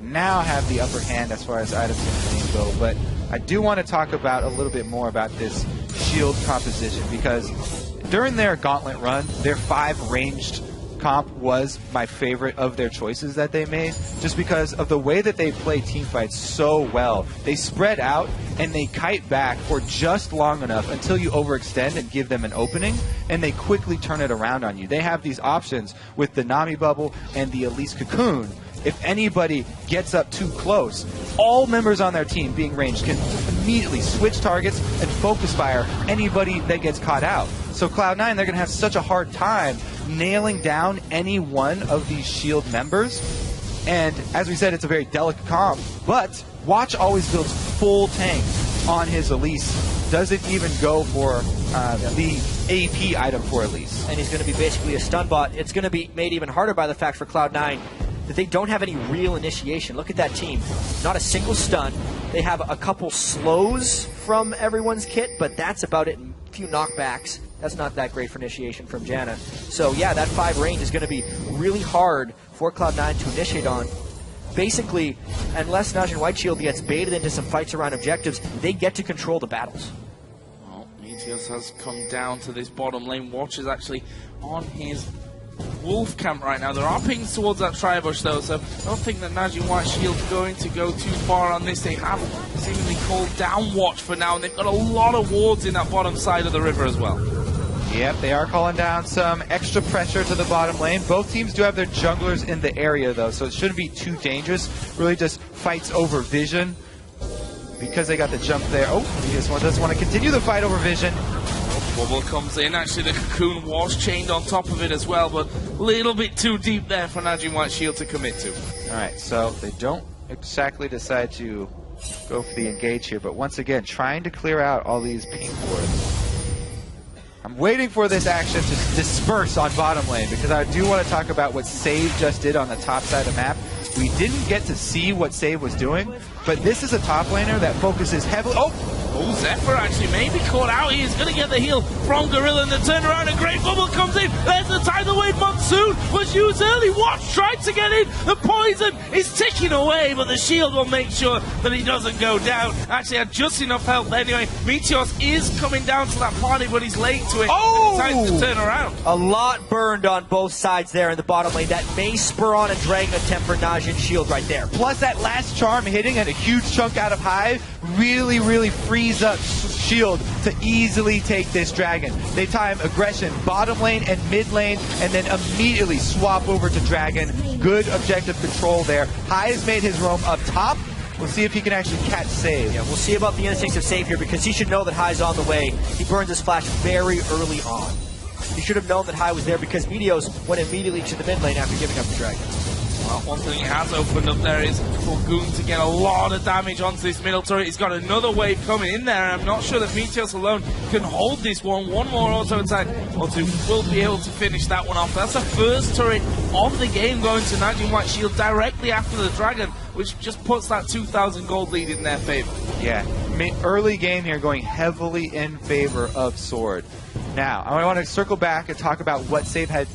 now have the upper hand as far as items in the game go. But I do want to talk about a little bit more about this shield composition, because during their gauntlet run, their 5 ranged comp was my favorite of their choices that they made, just because of the way that they play teamfights so well. They spread out and they kite back for just long enough until you overextend and give them an opening, and they quickly turn it around on you. They have these options with the Nami Bubble and the Elise Cocoon. If anybody gets up too close, all members on their team being ranged can immediately switch targets and focus fire anybody that gets caught out. So Cloud9, they're going to have such a hard time nailing down any one of these shield members. And as we said, it's a very delicate comp, but Watch always builds full tank on his Elise. Doesn't even go for the AP item for Elise. And he's going to be basically a stun bot. It's going to be made even harder by the fact for Cloud9 that they don't have any real initiation. Look at that team. Not a single stun. They have a couple slows from everyone's kit, but that's about it. A few knockbacks. That's not that great for initiation from Janna. So yeah, that 5 range is going to be really hard for Cloud9 to initiate on. Basically, unless Najin Whiteshield gets baited into some fights around objectives, they get to control the battles. Well, Meteos has come down to this bottom lane. Watch is actually on his wolf camp right now. There are pings towards that tri-bush though, so I don't think that Najin Whiteshield's going to go too far on this. They have seemingly called down Watch for now, and they've got a lot of wards in that bottom side of the river as well. Yep, they are calling down some extra pressure to the bottom lane. Both teams do have their junglers in the area though, so it shouldn't be too dangerous. Really just fights over vision because they got the jump there. Oh, he just doesn't want to continue the fight over vision. Bubble comes in. Actually, the Cocoon was chained on top of it as well, but a little bit too deep there for Najin Whiteshield to commit to. All right, so they don't exactly decide to go for the engage here, but once again, trying to clear out all these ping wards. I'm waiting for this action to disperse on bottom lane, because I do want to talk about what Save just did on the top side of the map. We didn't get to see what Save was doing, but this is a top laner that focuses heavily... Oh, Zephyr actually may be caught out. He is going to get the heal from Gorilla, and the turnaround, and Great Bubble comes in. There's the tidal wave. Monsoon was used early. Watch tried to get in. The poison is ticking away, but the shield will make sure that he doesn't go down. Actually had just enough health anyway. Meteos is coming down to that party, but he's late to it. Oh! Time to turn around. A lot burned on both sides there in the bottom lane. That may spur on a Dragon attempt for Najin Shield right there. Plus that last charm hitting and a huge chunk out of Hive really frees up Shield to easily take this Dragon. They time aggression bottom lane and mid lane, and then immediately swap over to Dragon. Good objective control there. Hive's made his roam up top. We'll see if he can actually catch Save. Yeah, we'll see about the instincts of Save here, because he should know that High's on the way. He burns his flash very early on. He should have known that High was there, because Meteos went immediately to the mid lane after giving up the Dragon. Well, one thing he has opened up there is for Goon to get a lot of damage onto this middle turret. He's got another wave coming in there, and I'm not sure that Meteos alone can hold this one. One more auto attack or two will be able to finish that one off. That's the first turret of the game going to Najin Whiteshield directly after the Dragon, which just puts that 2,000 gold lead in their favor. Yeah, early game here going heavily in favor of Sword. Now, I want to circle back and talk about what Save had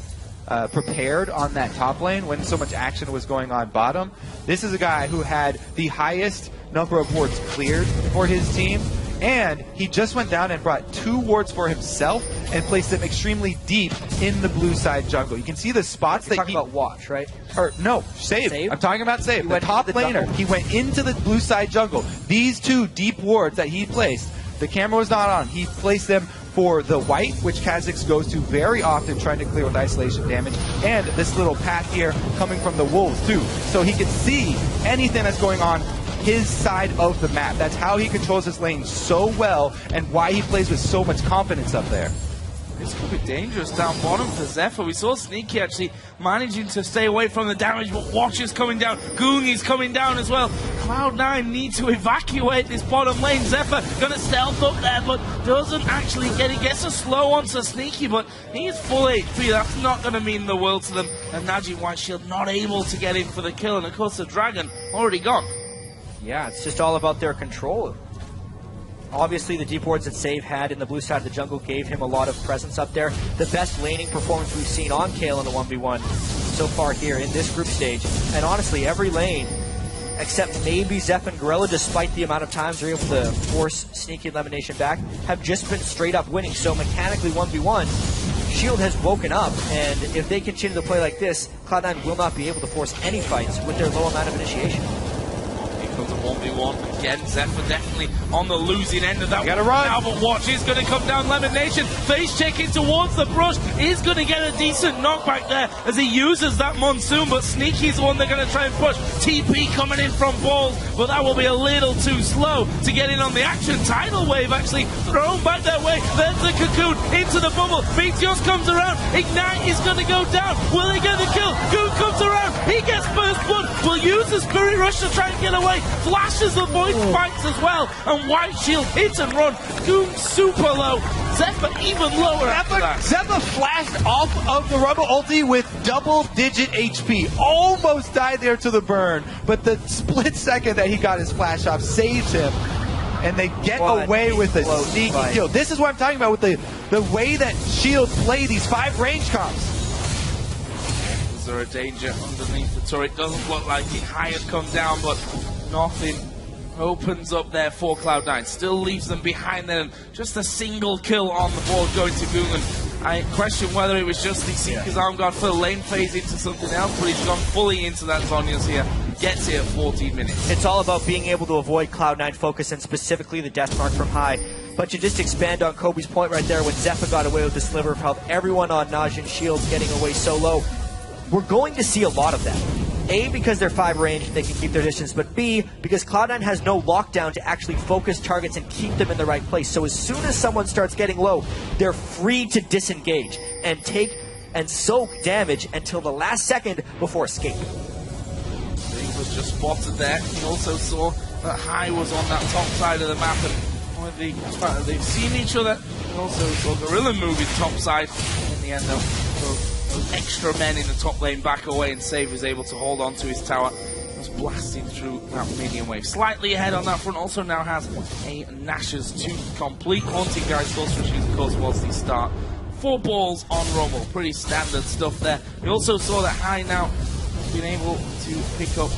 prepared on that top lane when so much action was going on bottom. This is a guy who had the highest number of wards cleared for his team, and he just went down and brought 2 wards for himself and placed them extremely deep in the blue side jungle. You can see the spots You're that talking about Watch, right? Or no, Save. I'm talking about Save. The top laner. Jungle. He went into the blue side jungle. These 2 deep wards that he placed, the camera was not on. He placed them for the white, which Kha'Zix goes to very often trying to clear with isolation damage, and this little path here coming from the wolves too. So he can see anything that's going on his side of the map. That's how he controls his lane so well and why he plays with so much confidence up there. This could be dangerous down bottom for Zephyr. We saw Sneaky actually managing to stay away from the damage, but Watch is coming down. Goong is coming down as well. Cloud9 need to evacuate this bottom lane. Zephyr gonna stealth up there, but doesn't actually get it. Gets a slow onto Sneaky, but he's full HP. That's not gonna mean the world to them. And Najin White Shield not able to get in for the kill. And of course the Dragon already gone. Yeah, it's just all about their control. Obviously, the deep wards that Save had in the blue side of the jungle gave him a lot of presence up there. The best laning performance we've seen on Kayle in the 1v1 so far here in this group stage. And honestly, every lane, except maybe Zeph and Gorilla, despite the amount of times they're able to force Sneaky elimination back, have just been straight up winning. So mechanically, 1v1, Shield has woken up, and if they continue to play like this, Cloud9 will not be able to force any fights with their low amount of initiation. Comes a 1v1 again. Zephyr definitely on the losing end of that. Gotta run now, but Watch is going to come down. Lemon Nation face checking towards the brush. Is going to get a decent knockback there as he uses that Monsoon, but Sneaky's the one they're going to try and push. TP coming in from balls, but that will be a little too slow to get in on the action. Tidal Wave actually thrown back that way. There's the Cocoon into the bubble. Meteos comes around. Ignite is going to go down. Will he get the kill? Goon comes around. He gets first blood. Will use the Spirit Rush to try and get away. Flashes the voice spikes as well, and White Shield hits and run. Goon super low. Zephyr even lower after that. Zephyr flashed off of the Rumble ulti with double-digit HP. Almost died there to the burn, but the split second that he got his flash off saves him, and they get away with a sneaky kill. This is what I'm talking about with the way that Shield play these 5 range comps. Is there a danger underneath the turret? Doesn't look like it. Hyatt come down, but nothing opens up there for Cloud9. Still leaves them behind there. Just a single kill on the board going to Gungan. I question whether it was just the Seeker's Arm Guard for the lane phase into something else, but he's gone fully into that Zhonya's here. Gets here at 14 minutes. It's all about being able to avoid Cloud9 focus, and specifically the death mark from high. But to just expand on Kobe's point right there, when Zephyr got away with the sliver of health, everyone on Najin Shields getting away so low, we're going to see a lot of that. A, because they're 5 range, they can keep their distance, but B, because Cloud9 has no lockdown to actually focus targets and keep them in the right place. So as soon as someone starts getting low, they're free to disengage and take and soak damage until the last second before escape. He was just spotted there. He also saw that High was on that top side of the map, and they've seen each other. And also saw Gorilla moving top side. In the end, though, those extra men in the top lane back away, and Save is able to hold on to his tower. Was blasting through that minion wave. Slightly ahead on that front. Also now has a Nash's 2 complete Haunting Guy sorcery, of course, was the start. 4 balls on Rumble. Pretty standard stuff there. We also saw that High now has been able to pick up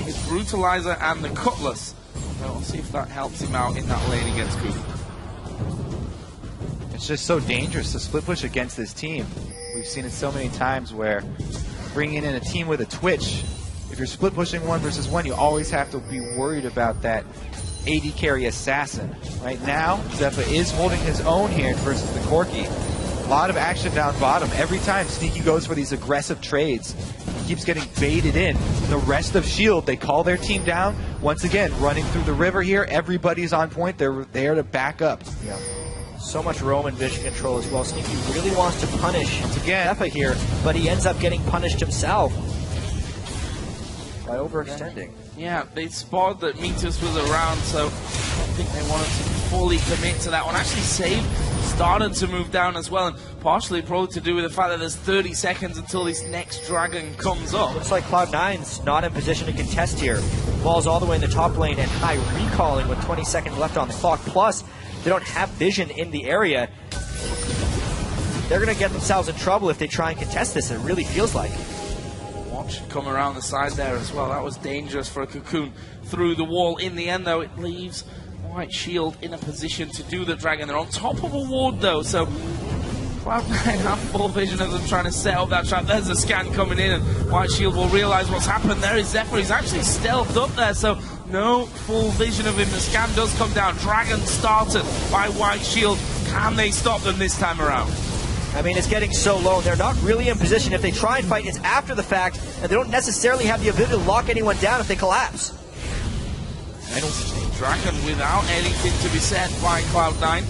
his Brutalizer and the Cutlass. So we'll see if that helps him out in that lane against Coop. It's just so dangerous to split push against this team. We've seen it so many times where bringing in a team with a Twitch, if you're split pushing 1 versus 1, you always have to be worried about that AD carry assassin. Right now, Zephyr is holding his own here versus the Corki. A lot of action down bottom. Every time Sneaky goes for these aggressive trades, he keeps getting baited in. The rest of Shield, they call their team down. Once again, running through the river here. Everybody's on point. They're there to back up. Yeah. So much roam and vision control as well. Sneaky really wants to punish Zephyr here, but he ends up getting punished himself by overextending. Yeah, they spotted that Meteos was around, so I think they wanted to fully commit to that one. Actually, Save started to move down as well, and partially probably to do with the fact that there's 30 seconds until this next dragon comes up. Looks like Cloud9's not in position to contest here. Ball's all the way in the top lane, and High recalling with 20 seconds left on the clock. Plus, they don't have vision in the area. They're going to get themselves in trouble if they try and contest this, it really feels like. Watch come around the side there as well. That was dangerous for a Cocoon through the wall. In the end, though, it leaves White Shield in a position to do the dragon. They're on top of a ward, though, so Cloud9 have full vision of them trying to set up that trap. There's a scan coming in, and White Shield will realize what's happened. There is Zephyr. He's actually stealthed up there, so no full vision of him. The scan does come down. Dragon started by White Shield. Can they stop them this time around? I mean, it's getting so low. They're not really in position. If they try and fight, it's after the fact, and they don't necessarily have the ability to lock anyone down if they collapse. Dragon without anything to be said by Cloud9.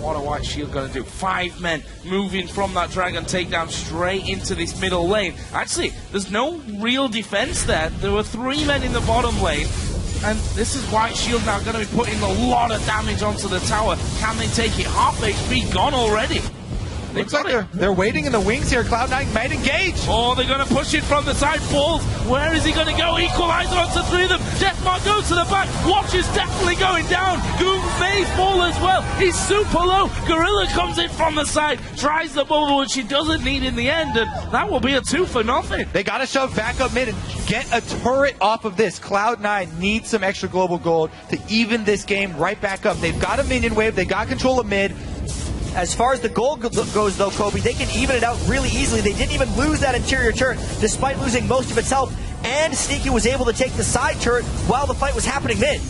What are White Shield going to do? 5 men moving from that Dragon takedown straight into this middle lane. Actually, there's no real defense there. There were 3 men in the bottom lane. And this is White Shield now going to be putting a lot of damage onto the tower. Can they take it? Half HP gone already. Looks like they're waiting in the wings here. Cloud9 might engage. Oh, they're going to push it from the side. Balls. Where is he going to go? Equalizer onto 3 of them. Deathmark goes to the back. Watch is definitely going down. Goon may fall as well. He's super low. Gorilla comes in from the side. Tries the bubble, which she doesn't need in the end. And that will be a 2 for nothing. They got to shove back up mid and get a turret off of this. Cloud9 needs some extra global gold to even this game right back up. They've got a minion wave. They got control of mid. As far as the goal goes, though, Kobe, they can even it out really easily. They didn't even lose that interior turret, despite losing most of its health. And Sneaky was able to take the side turret while the fight was happening mid.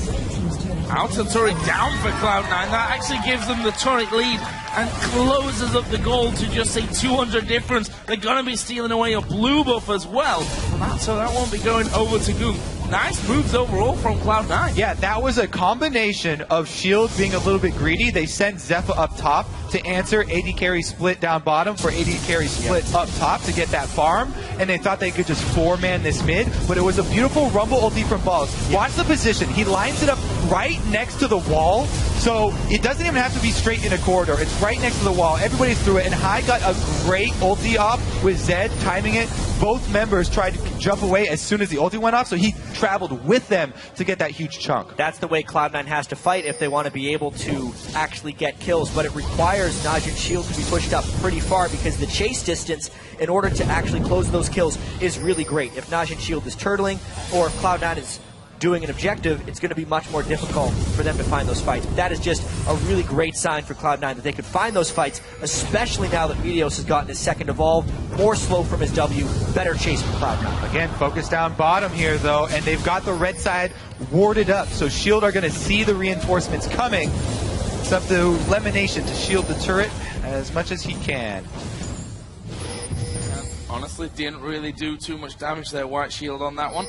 Outer turret down for Cloud9. That actually gives them the turret lead and closes up the goal to just say 200 difference. They're going to be stealing away a blue buff as well. So that won't be going over to Goon. Nice moves overall from Cloud9. Yeah, that was a combination of Shield being a little bit greedy. They sent Zephyr up top to answer AD carry split down bottom for AD carry split up top to get that farm. And they thought they could just 4-man this mid. But it was a beautiful rumble ulti from Balls. Watch the position. He lines it up right next to the wall. So it doesn't even have to be straight in a corridor. It's right next to the wall. Everybody's through it. And Hai got a great ulti off with Zed timing it. Both members tried to jump away as soon as the ulti went off. So he traveled with them to get that huge chunk. That's the way Cloud9 has to fight if they want to be able to actually get kills, but it requires Najin Shield to be pushed up pretty far because the chase distance in order to actually close those kills is really great. If Najin Shield is turtling or if Cloud9 is doing an objective, it's going to be much more difficult for them to find those fights. But that is just a really great sign for Cloud9 that they could find those fights, especially now that Meteos has gotten his second evolve, more slow from his W, better chase from Cloud9. Again, focus down bottom here, though, and they've got the red side warded up, so Shield are going to see the reinforcements coming. It's up to Lemonation to shield the turret as much as he can. Honestly, didn't really do too much damage there, White Shield on that one.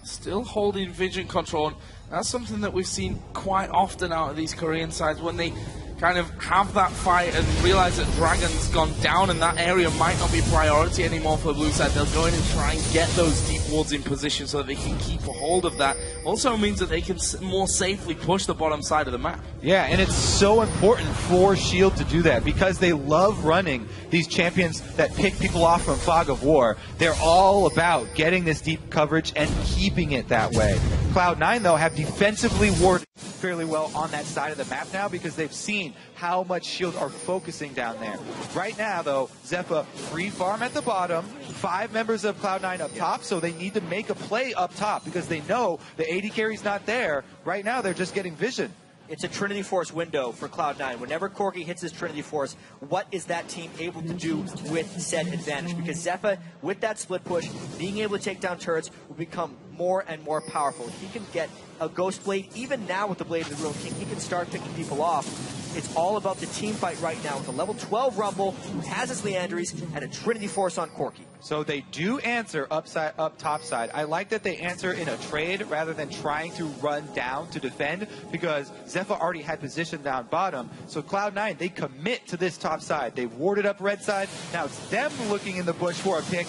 Still holding vision control. That's something that we've seen quite often out of these Korean sides when they kind of have that fight and realize that Dragon's gone down and that area might not be priority anymore for the blue side. They'll go in and try and get those deep wards in position so that they can keep a hold of that. Also means that they can more safely push the bottom side of the map. Yeah, and it's so important for Shield to do that because they love running these champions that pick people off from Fog of War. They're all about getting this deep coverage and keeping it that way. Cloud9, though, have defensively warded fairly well on that side of the map now because they've seen how much Shield are focusing down there. Right now, though, Zephyr free farm at the bottom, 5 members of Cloud9 up top, so they need to make a play up top because they know the AD carry's not there. Right now, they're just getting vision. It's a Trinity Force window for Cloud9. Whenever Corki hits his Trinity Force, what is that team able to do with said advantage? Because Zephyr, with that split push, being able to take down turrets will become more and more powerful. He can get a Ghost Blade, even now with the Blade of the Ruin King, he can start picking people off. It's all about the team fight right now with a level 12 Rumble who has his Leandries and a Trinity Force on Corki. So they do answer up top side. I like that they answer in a trade rather than trying to run down to defend because Zephyr already had position down bottom. So Cloud9, they commit to this top side. They've warded up red side. Now it's them looking in the bush for a pick.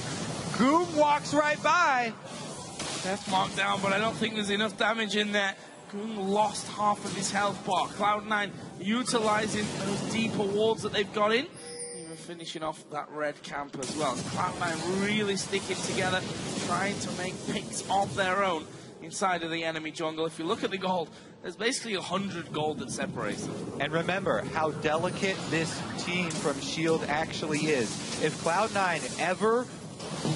Goom walks right by. Death mark down, but I don't think there's enough damage in there. Goon lost half of his health bar. Cloud9 utilizing those deeper wards that they've got in. Even finishing off that red camp as well. Cloud9 really sticking together, trying to make picks of their own inside of the enemy jungle. If you look at the gold, there's basically 100 gold that separates them. And remember how delicate this team from Shield actually is. If Cloud9 ever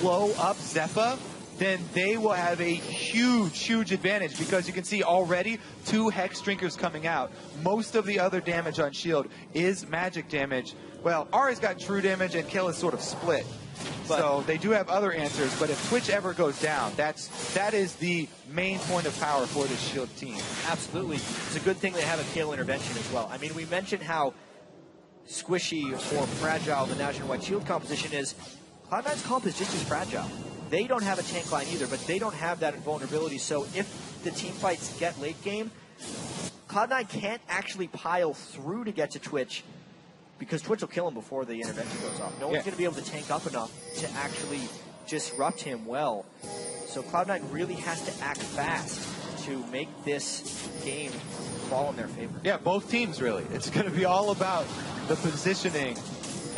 blow up Zephyr, then they will have a huge, huge advantage because you can see already 2 Hex Drinkers coming out. Most of the other damage on Shield is magic damage. Well, Ari's got true damage and Kill is sort of split. So they do have other answers, but if Twitch ever goes down, that is the main point of power for the Shield team. Absolutely. It's a good thing they have a Kale intervention as well. I mean, we mentioned how squishy or fragile the Najin White Shield composition is. Cloud9's comp is just as fragile. They don't have a tank line either, but they don't have that vulnerability. So if the team fights get late game, Cloud9 can't actually pile through to get to Twitch because Twitch will kill him before the intervention goes off. No one's going to be able to tank up enough to actually disrupt him well. So Cloud9 really has to act fast to make this game fall in their favor. Yeah, both teams really. It's going to be all about the positioning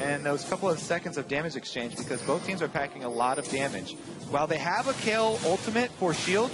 and those couple of seconds of damage exchange because both teams are packing a lot of damage. While they have a Kale ultimate for Shield,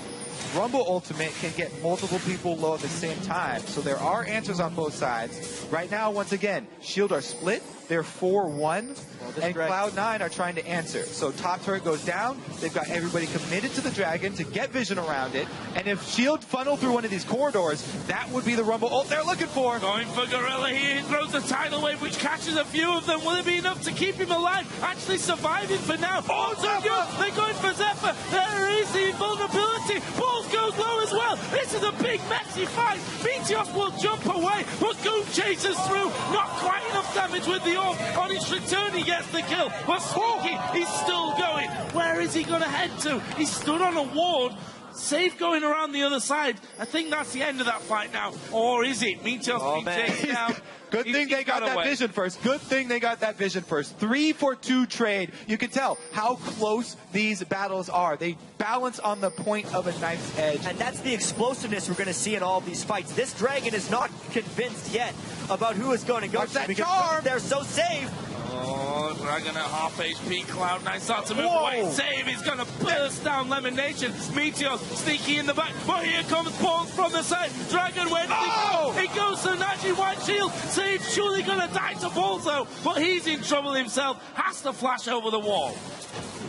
Rumble ultimate can get multiple people low at the same time. So there are answers on both sides. Right now, once again, Shield are split. They're 4-1, and Cloud9 are trying to answer. So top turret goes down. They've got everybody committed to the Dragon to get vision around it. And if Shield funnel through one of these corridors, that would be the Rumble ult they're looking for. Going for Gorilla here. He throws the tidal wave, which catches a few of them. Will it be enough to keep him alive? Actually surviving for now. Oh, so good. They're going for Zephyr. There is the vulnerability. Balls goes low as well. This is a big, messy fight. Meteos will jump away, but Goon chases through. Not quite enough damage with the on his return, he gets the kill. But Sneaky, he's still going. Where is he going to head to? He stood on a ward. Safe going around the other side. I think that's the end of that fight now. Or is it? Meteos being chased down. Good thing they got that vision first. Good thing they got that vision first. 3-for-2 trade. You can tell how close these battles are. They balance on the point of a knife's edge. And that's the explosiveness we're going to see in all of these fights. This Dragon is not convinced yet about who is going to go to because they're so safe. Oh, Dragon at half HP. Cloud9 starts to move away. Save is going to burst down Lemon Nation. Meteos sneaky in the back. But here comes Pawns from the side. Dragon, where does he go? He goes to Najin White Shield. Save surely going to die to Balzo. But he's in trouble himself. Has to flash over the wall.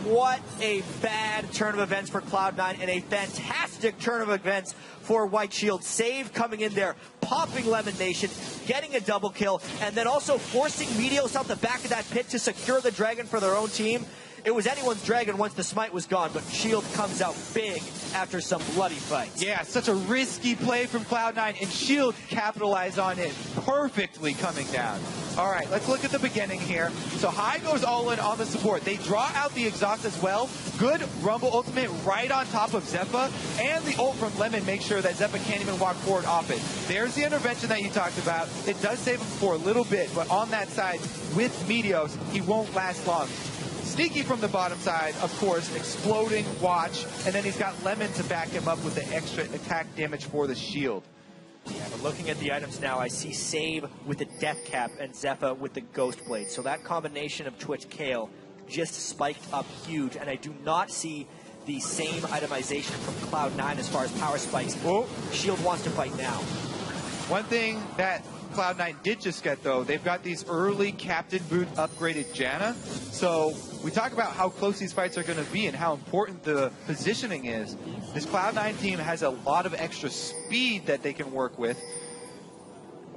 What a bad turn of events for Cloud9 and a fantastic turn of events for White Shield. Save coming in there, popping Lemon Nation, getting a double kill, and then also forcing Meteos out the back of that pit to secure the Dragon for their own team. It was anyone's Dragon once the smite was gone, but Shield comes out big after some bloody fights. Yeah, such a risky play from Cloud9, and Shield capitalized on it perfectly coming down. All right, let's look at the beginning here. So High goes all in on the support. They draw out the exhaust as well. Good Rumble ultimate right on top of Zephyr, and the ult from Lemon makes sure that Zephyr can't even walk forward off it. There's the intervention that you talked about. It does save him for a little bit, but on that side with Meteos, he won't last long. Sneaky from the bottom side, of course, exploding watch, and then he's got Lemon to back him up with the extra attack damage for the shield. Yeah, but looking at the items now, I see Save with the Death Cap and Zephyr with the Ghost Blade. So that combination of Twitch Kale just spiked up huge, and I do not see the same itemization from Cloud9 as far as power spikes. Oh. Shield wants to fight now. One thing that Cloud9 did just get, though, they've got these early Captain Boot upgraded Janna. So we talk about how close these fights are going to be and how important the positioning is. This Cloud9 team has a lot of extra speed that they can work with.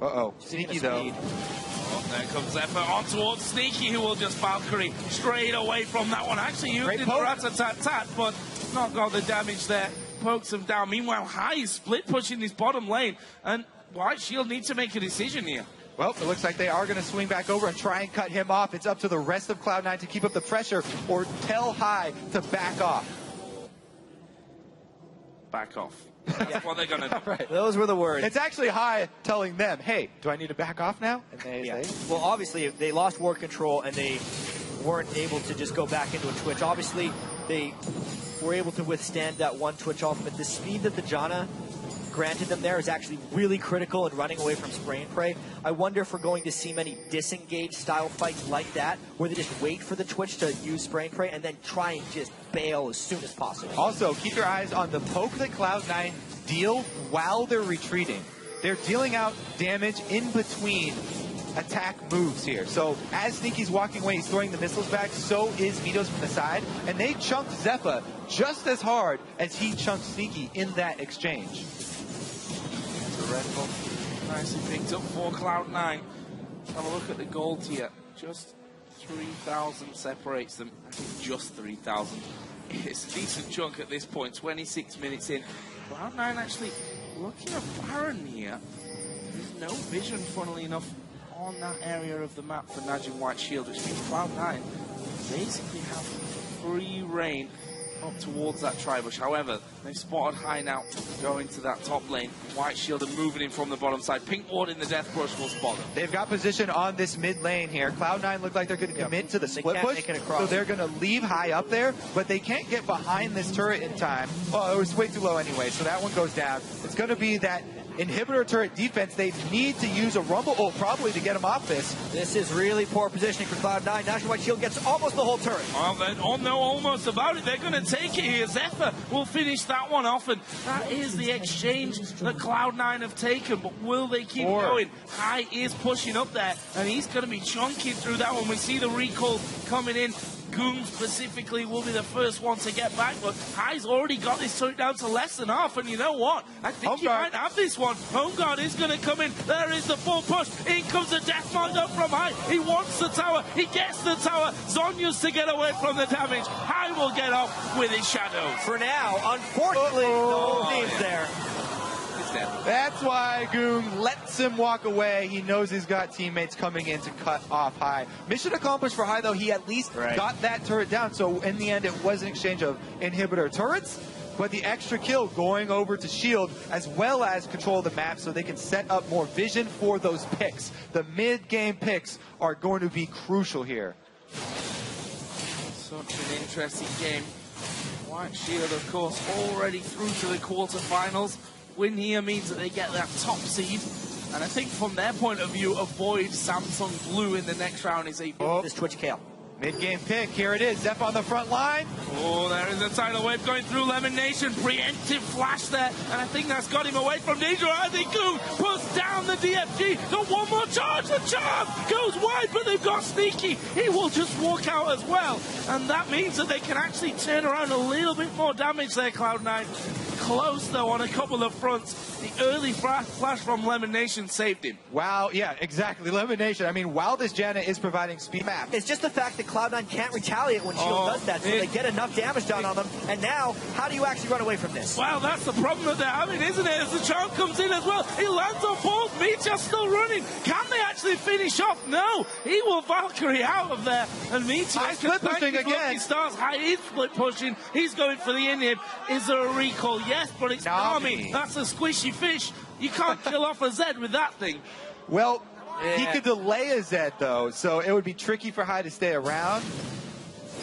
Uh-oh. Sneaky, though. Oh, there comes Zephyr on towards Sneaky, who will just Valkyrie straight away from that one. Actually used it for rat-a-tat-tat, but not got the damage there. Pokes him down. Meanwhile, High is split pushing this bottom lane, and White Shield needs to make a decision here. Well, it looks like they are going to swing back over and try and cut him off. It's up to the rest of Cloud9 to keep up the pressure or tell High to back off. Back off. That's what they're going to do. Right. Those were the words. It's actually High telling them, hey, do I need to back off now? And they say, well, obviously, they lost ward control and they weren't able to just go back into a Twitch. Obviously, they were able to withstand that one Twitch ultimate. The speed that the Janna granted them there is actually really critical in running away from spray and pray. I wonder if we're going to see many disengaged style fights like that, where they just wait for the Twitch to use spray and pray and then try and just bail as soon as possible. Also, keep your eyes on the poke that Cloud9 deal while they're retreating. They're dealing out damage in between attack moves here. So as Sneaky's walking away, he's throwing the missiles back, so is Meteos from the side, and they chunked Zephyr just as hard as he chunked Sneaky in that exchange. Red buff nicely picked up for Cloud9. Have a look at the gold here. Just 3,000 separates them. I think just 3,000. It's a decent chunk at this point. 26 minutes in. Cloud9 actually looking at Baron here. There's no vision, funnily enough, on that area of the map for Najin White Shield, which means Cloud9 basically have free reign up towards that tri-bush. However, they've spotted High now going to that top lane. White Shield are moving in from the bottom side. Pink Ward in the Death Brush will spot them. They've got position on this mid lane here. Cloud9 look like they're going to commit to the split push, so they're going to leave High up there, but they can't get behind this turret in time. Well, it was way too low anyway, so that one goes down. It's going to be that inhibitor turret defense. They need to use a rumble ult probably to get him off this. This is really poor positioning for Cloud9. Najin White Shield gets almost the whole turret. Well, they all know almost about it. They're going to take it here. Zephyr will finish that one off, and that is the exchange that Cloud9 have taken. But will they keep going? High is pushing up there, and he's going to be chunking through that one. We see the recall coming in. Goon specifically will be the first one to get back, but High's already got this turret down to less than half, and you know what? I think he might have this one. Home Guard is going to come in. There is the full push. In comes the death mark up from High. He wants the tower. He gets the tower. Zonya's to get away from the damage. High will get off with his shadows. For now, unfortunately, the whole team's there. That's why Goon lets him walk away. He knows he's got teammates coming in to cut off High. Mission accomplished for High, though. He at least got that turret down. So in the end, it was an exchange of inhibitor turrets, but the extra kill going over to Shield, as well as control the map so they can set up more vision for those picks. The mid-game picks are going to be crucial here. Such an interesting game. White Shield, of course, already through to the quarterfinals. Win here means that they get that top seed, and I think from their point of view, avoid Samsung Blue in the next round is a this Twitch Kale. Mid-game pick, here it is. Zeph on the front line. Oh, there is a tidal wave going through Lemon Nation. Preemptive flash there, and I think that's got him away from danger. I think Goon puts down the DFG. Got one more charge. The charm goes wide, but they've got Sneaky. He will just walk out as well, and that means that they can actually turn around a little bit more damage there, Cloud9. Close, though, on a couple of fronts. The early flash from Lemon Nation saved him. Wow, yeah, exactly. Lemon Nation. I mean, while this Janna is providing speed map. It's just the fact that Cloud9 can't retaliate when Shield does that, so they get enough damage done on them. And now, how do you actually run away from this? Well, that's the problem that they're having, isn't it? As the charm comes in as well. He lands on board. Meteor's still running. Can they actually finish off? No. He will Valkyrie out of there. And Meteor split pushing again. Stars. High is split pushing. He's going for the inhib. Is there a recall? Yes, but it's Nami. That's a squishy fish. You can't kill off a Zed with that thing. Well, he could delay a Zed, though, so it would be tricky for High to stay around.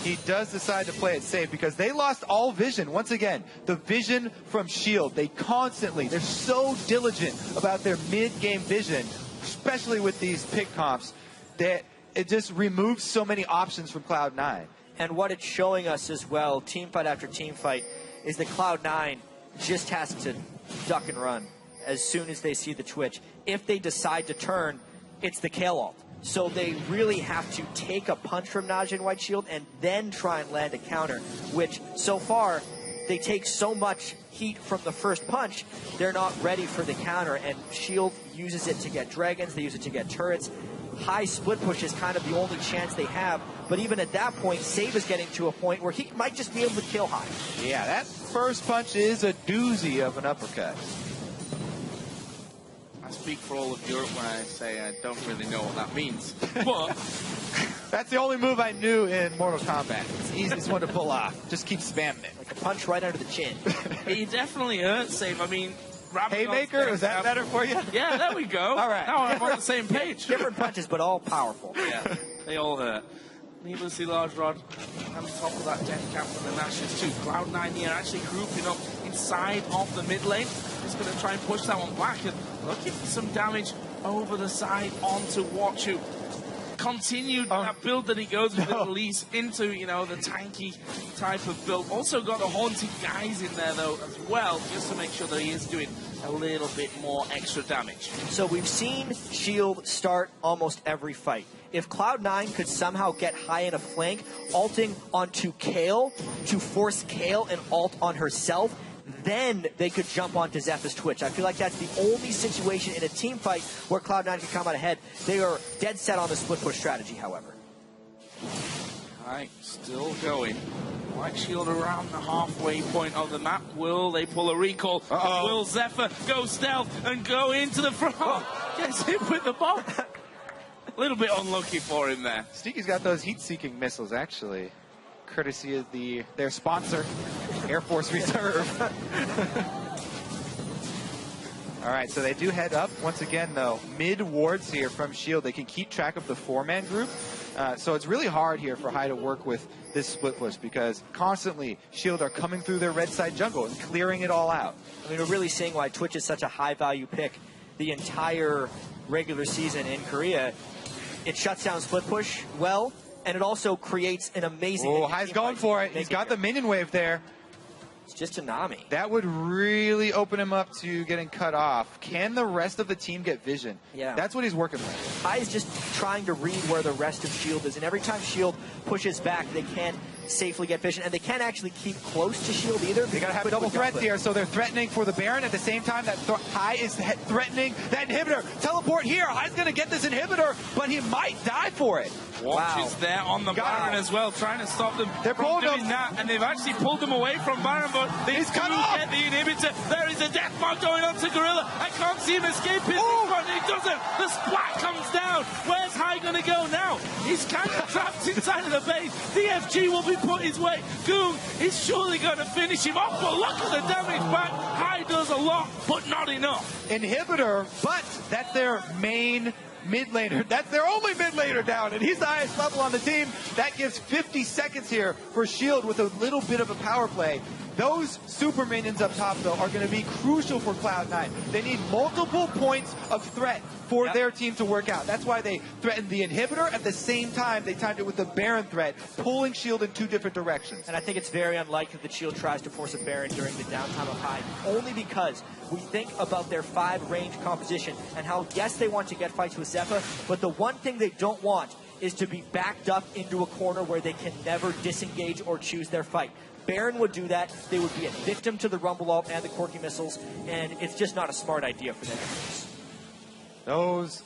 He does decide to play it safe because they lost all vision. Once again, the vision from Shield, they're so diligent about their mid-game vision, especially with these pick comps, that it just removes so many options from Cloud9. And what it's showing us as well, team fight after team fight, is that Cloud9 just has to duck and run as soon as they see the Twitch. If they decide to turn, it's the Kale ult. So they really have to take a punch from Najin White Shield and then try and land a counter, which so far they take so much heat from the first punch, they're not ready for the counter, and Shield uses it to get dragons, they use it to get turrets. High split push is kind of the only chance they have, but even at that point, Save is getting to a point where he might just be able to kill High. Yeah, that first punch is a doozy of an uppercut. I speak for all of Europe when I say I don't really know what that means, but that's the only move I knew in Mortal Kombat. It's the easiest one to pull off. Just keep spamming it. Like a punch right under the chin. It definitely hurts, Save. I mean, Haymaker, is that better for you? Yeah, there we go. All right. Now I'm on the same page. Different punches, but all powerful. Yeah, they all hurt. Needlessly large rod on top of that death cap for the Nashes too. Cloud9 here actually grouping up inside of the mid lane. Just going to try and push that one back and looking for some damage over the side onto Watchu. Continued that build that he goes with Elise into, you know, the tanky type of build. Also got the haunted guys in there though as well, just to make sure that he is doing a little bit more extra damage. So we've seen Shield start almost every fight. If Cloud9 could somehow get High in a flank, ulting onto Kale to force Kale and ult on herself, then they could jump onto Zephyr's Twitch. I feel like that's the only situation in a team fight where Cloud9 can come out ahead. They are dead set on the split push strategy, however. Right, still going. White Shield around the halfway point of the map. Will they pull a recall? Will Zephyr go stealth and go into the front? Gets hit with the bomb. A little bit unlucky for him there. Sneaky's got those heat-seeking missiles, actually, courtesy of their sponsor, Air Force Reserve. All right, so they do head up. Once again, though, mid-wards here from Shield. They can keep track of the four-man group. So it's really hard here for High to work with this split push because constantly Shield are coming through their red side jungle and clearing it all out. I mean, we're really seeing why Twitch is such a high-value pick the entire regular season in Korea. It shuts down split push well, and it also creates an amazing... Oh, High's going for it. He's got the minion wave there. It's just a Nami. That would really open him up to getting cut off. Can the rest of the team get vision? Yeah. That's what he's working with. High is just trying to read where the rest of Shield is, and every time Shield pushes back, they can't safely get vision, and they can't actually keep close to Shield either. They gotta have double threats here, so they're threatening for the Baron at the same time that High is threatening that inhibitor. Teleport here, High's gonna get this inhibitor, but he might die for it. Watch is there on the Baron as well, trying to stop them They're from pulling doing that, and they've actually pulled them away from Baron, but they do get the inhibitor. There is a death mark going on to Gorilla. I can't see him escaping this one. He doesn't. The splat comes down. Where's High gonna go now? He's kind of trapped inside of the base. DFG will be put his way. Goon is surely going to finish him off, but look at the damage back. High does a lot, but not enough. Inhibitor, but that's their main mid laner. That's their only mid laner down, and he's the highest level on the team. That gives 50 seconds here for Shield with a little bit of a power play. Those super minions up top, though, are going to be crucial for Cloud9. They need multiple points of threat for their team to work out. That's why they threatened the inhibitor. At the same time, they timed it with the Baron threat, pulling Shield in two different directions. And I think it's very unlikely that Shield tries to force a Baron during the downtime of High, only because we think about their 5 range composition and how, yes, they want to get fights with Zephyr, but the one thing they don't want is to be backed up into a corner where they can never disengage or choose their fight. Baron would do that. They would be a victim to the Rumble Ult and the Corki missiles, and it's just not a smart idea for them. Those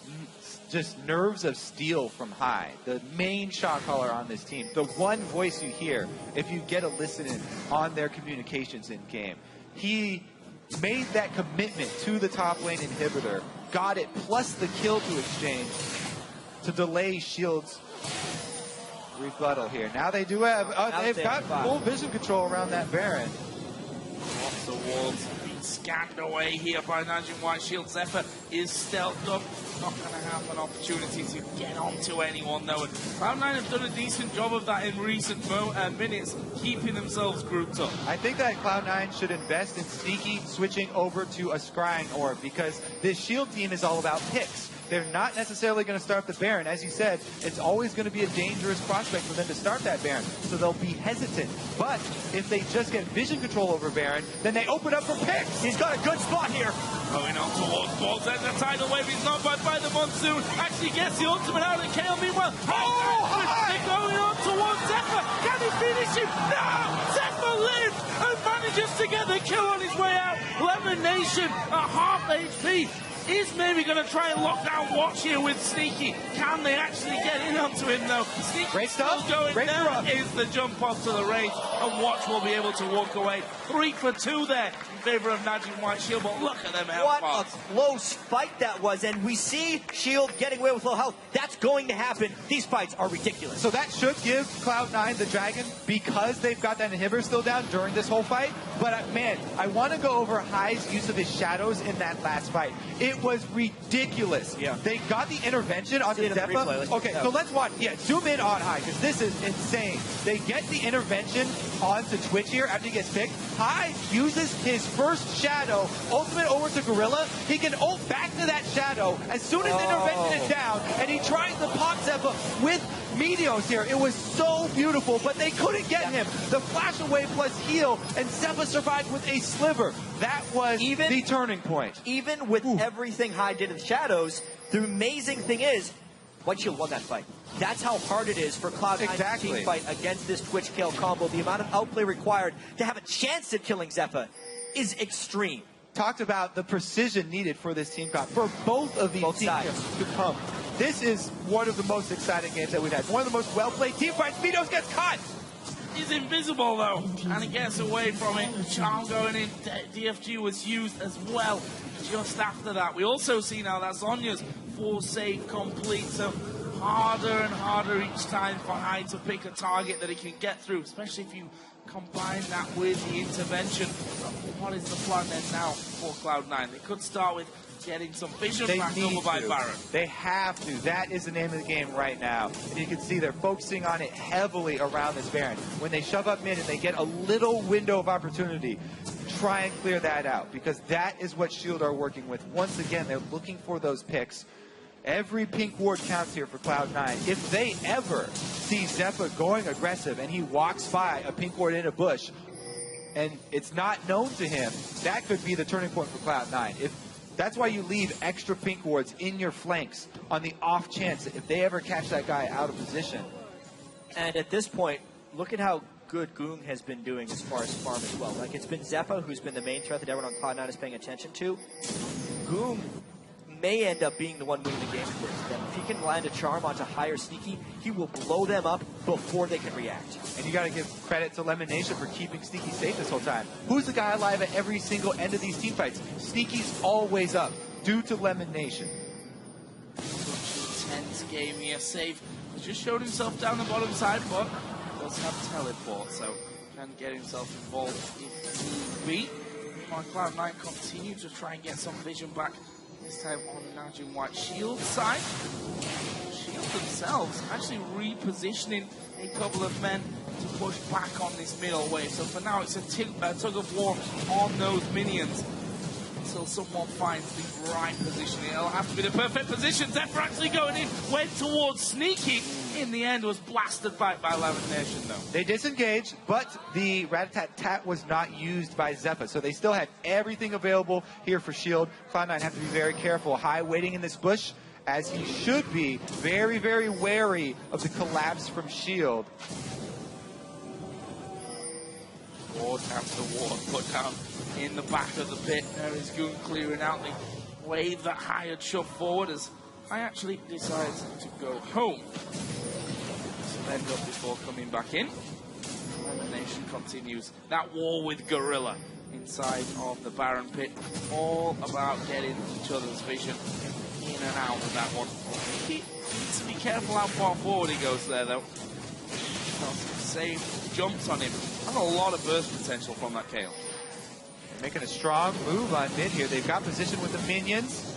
just nerves of steel from High, the main shot caller on this team, the one voice you hear if you get a listen in on their communications in game. He made that commitment to the top lane inhibitor, got it, plus the kill to exchange to delay Shield's rebuttal here. Now they do have, they've got full vision control around that Baron. Off the walls, being scanned away here by Najin White Shield. Zephyr is stealthed up. Not going to have an opportunity to get onto anyone though. And Cloud9 have done a decent job of that in recent minutes, keeping themselves grouped up. I think that Cloud9 should invest in Sneaky switching over to a scrying orb because this Shield team is all about picks. They're not necessarily going to start the Baron. As you said, it's always going to be a dangerous prospect for them to start that Baron, so they'll be hesitant. But if they just get vision control over Baron, then they open up for picks. He's got a good spot here. Going on towards balls, and the tidal wave is not by the monsoon. Actually gets the ultimate out of KO. Meanwhile, they're going on towards Zephyr. Can he finish him? No! Zephyr lives and manages to get the kill on his way out. Lemon Nation at half HP. Is maybe going to try and lock down Watch here with Sneaky. Can they actually get in onto him though? Sneaky still going down. Is the jump off to the range, and Watch will be able to walk away. 3 for 2 there in favor of Najin White Shield, but look at them health What a close fight that was, and we see Shield getting away with low health. That's going to happen. These fights are ridiculous. So that should give Cloud9 the Dragon because they've got that inhibitor still down during this whole fight. But man, I want to go over High's use of his shadows in that last fight. It was ridiculous. Yeah. They got the intervention on the Zephyr. Okay, so let's watch. Yeah, zoom in on High because this is insane. They get the intervention onto Twitch here after he gets picked. High uses his first shadow, ultimate over to Gorilla. He can ult back to that shadow as soon as intervention is down, and he tries to pop Zephyr with Meteos here. It was so beautiful, but they couldn't get him. The flash away plus heal, and Zephyr survived with a sliver. That was the turning point. Even with everything High did in the shadows, the amazing thing is, White Shield won that fight. That's how hard it is for Cloud9 to team fight against this Twitch kill combo. The amount of outplay required to have a chance at killing Zephyr is extreme. Talked about the precision needed for this team comp, for both of these teams to come This is one of the most exciting games that we've had. One of the most well-played team fights. Speedos gets caught. He's invisible though, and he gets away from it. The charm going in. DFG was used as well just after that. We also see now that Zonya's full save complete, so harder and harder each time for Hyde to pick a target that he can get through, especially if you combine that with the intervention. What is the plan then now for Cloud9? They could start with getting some vision back over by Baron. They have to. That is the name of the game right now. And you can see they're focusing on it heavily around this Baron. When they shove up mid and they get a little window of opportunity, try and clear that out, because that is what Shield are working with. Once again, they're looking for those picks. Every pink ward counts here for Cloud9. If they ever see Zephyr going aggressive and he walks by a pink ward in a bush and it's not known to him, that could be the turning point for Cloud9. That's why you leave extra pink wards in your flanks on the off chance that if they ever catch that guy out of position. And at this point, look at how good Goong has been doing as far as farm as well. Like, it's been Zephyr who's been the main threat that everyone on Cloud9 is paying attention to. Goong may end up being the one winning the game towards them. If he can land a charm onto higher Sneaky, he will blow them up before they can react. And you got to give credit to Lemon Nation for keeping Sneaky safe this whole time. Who's the guy alive at every single end of these team fights? Sneaky's always up, due to Lemon Nation. Such an intense game here. Safe has just showed himself down the bottom side, but does have teleport, so can get himself involved if need be. While Cloud9 continue to try and get some vision back, this time on Najin White Shield side. Shield themselves actually repositioning a couple of men to push back on this middle wave. So for now, it's a tug of war on those minions until someone finds the right position. It'll have to be the perfect position. Zephyr actually going in, went towards Sneaky. In the end, was blasted back by Lemon Nation, though. They disengaged, but the Rat-a-tat-tat was not used by Zephyr, so they still had everything available here for Shield. Cloud9 have to be very careful. High waiting in this bush, as he should be. Very, very wary of the collapse from Shield. Ward after ward put down in the back of the pit. There is Goon clearing out the wave that High had shoved forward as I actually decided to go home. End up before coming back in. Elimination continues. That war with Gorilla inside of the Baron pit. All about getting each other's vision in and out of that one. He needs to be careful how far forward he goes there, though. Save jumps on him. That's a lot of burst potential from that KO. Making a strong move on mid here. They've got position with the minions.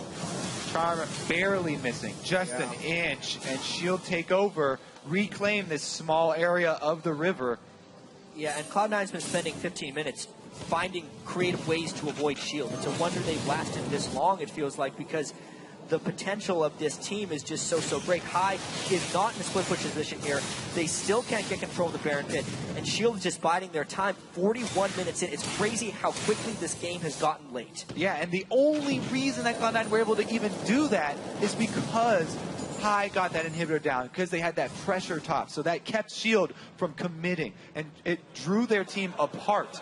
Charm barely missing, just an inch, and Shield take over, reclaim this small area of the river. Yeah, and Cloud9's been spending 15 minutes finding creative ways to avoid Shield. It's a wonder they've lasted this long, it feels like, because the potential of this team is just so great. High is not in a split push position here. They still can't get control of the Baron pit, and Shield is just biding their time. 41 minutes in. It's crazy how quickly this game has gotten late. Yeah, and the only reason that Cloud9 were able to even do that is because High got that inhibitor down, because they had that pressure top. So that kept Shield from committing, and it drew their team apart.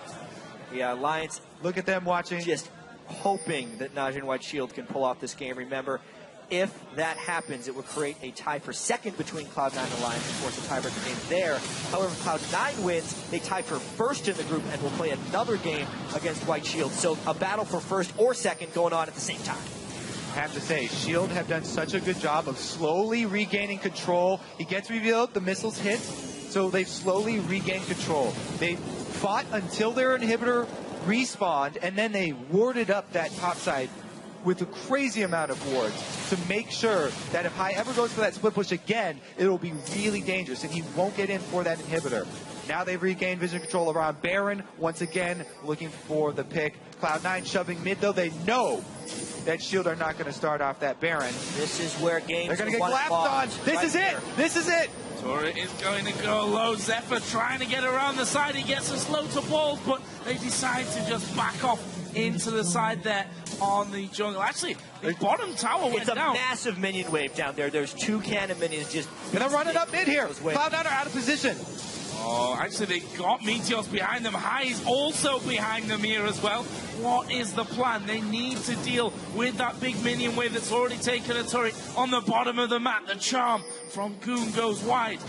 Yeah, Alliance, look at them watching. Just hoping that Najin White Shield can pull off this game. Remember, if that happens, it would create a tie for second between Cloud9 and Alliance and force a tiebreaker game there. However, if Cloud9 wins, they tie for first in the group and will play another game against White Shield. So a battle for first or second going on at the same time. I have to say, Shield have done such a good job of slowly regaining control. He gets revealed, the missiles hit, so they've slowly regained control. They fought until their inhibitor respawned, and then they warded up that top side with a crazy amount of wards to make sure that if High ever goes for that split push again, it'll be really dangerous, and he won't get in for that inhibitor. Now they've regained vision control around Baron, once again looking for the pick. Cloud9 shoving mid, though they know that Shield are not going to start off that Baron. This is where games they're going to get collapsed on. This is it. This is it. Turret is going to go low. Zephyr trying to get around the side. He gets us low to balls, but they decide to just back off into the side there on the jungle. Actually, the bottom tower went down. It's a massive minion wave down there. There's two cannon minions just... Gonna run it up mid here. Cloud9 are out of position. Oh, actually, they got Meteos behind them. High is also behind them here as well. What is the plan? They need to deal with that big minion wave that's already taken a turret on the bottom of the map. The charm from Goon goes wide.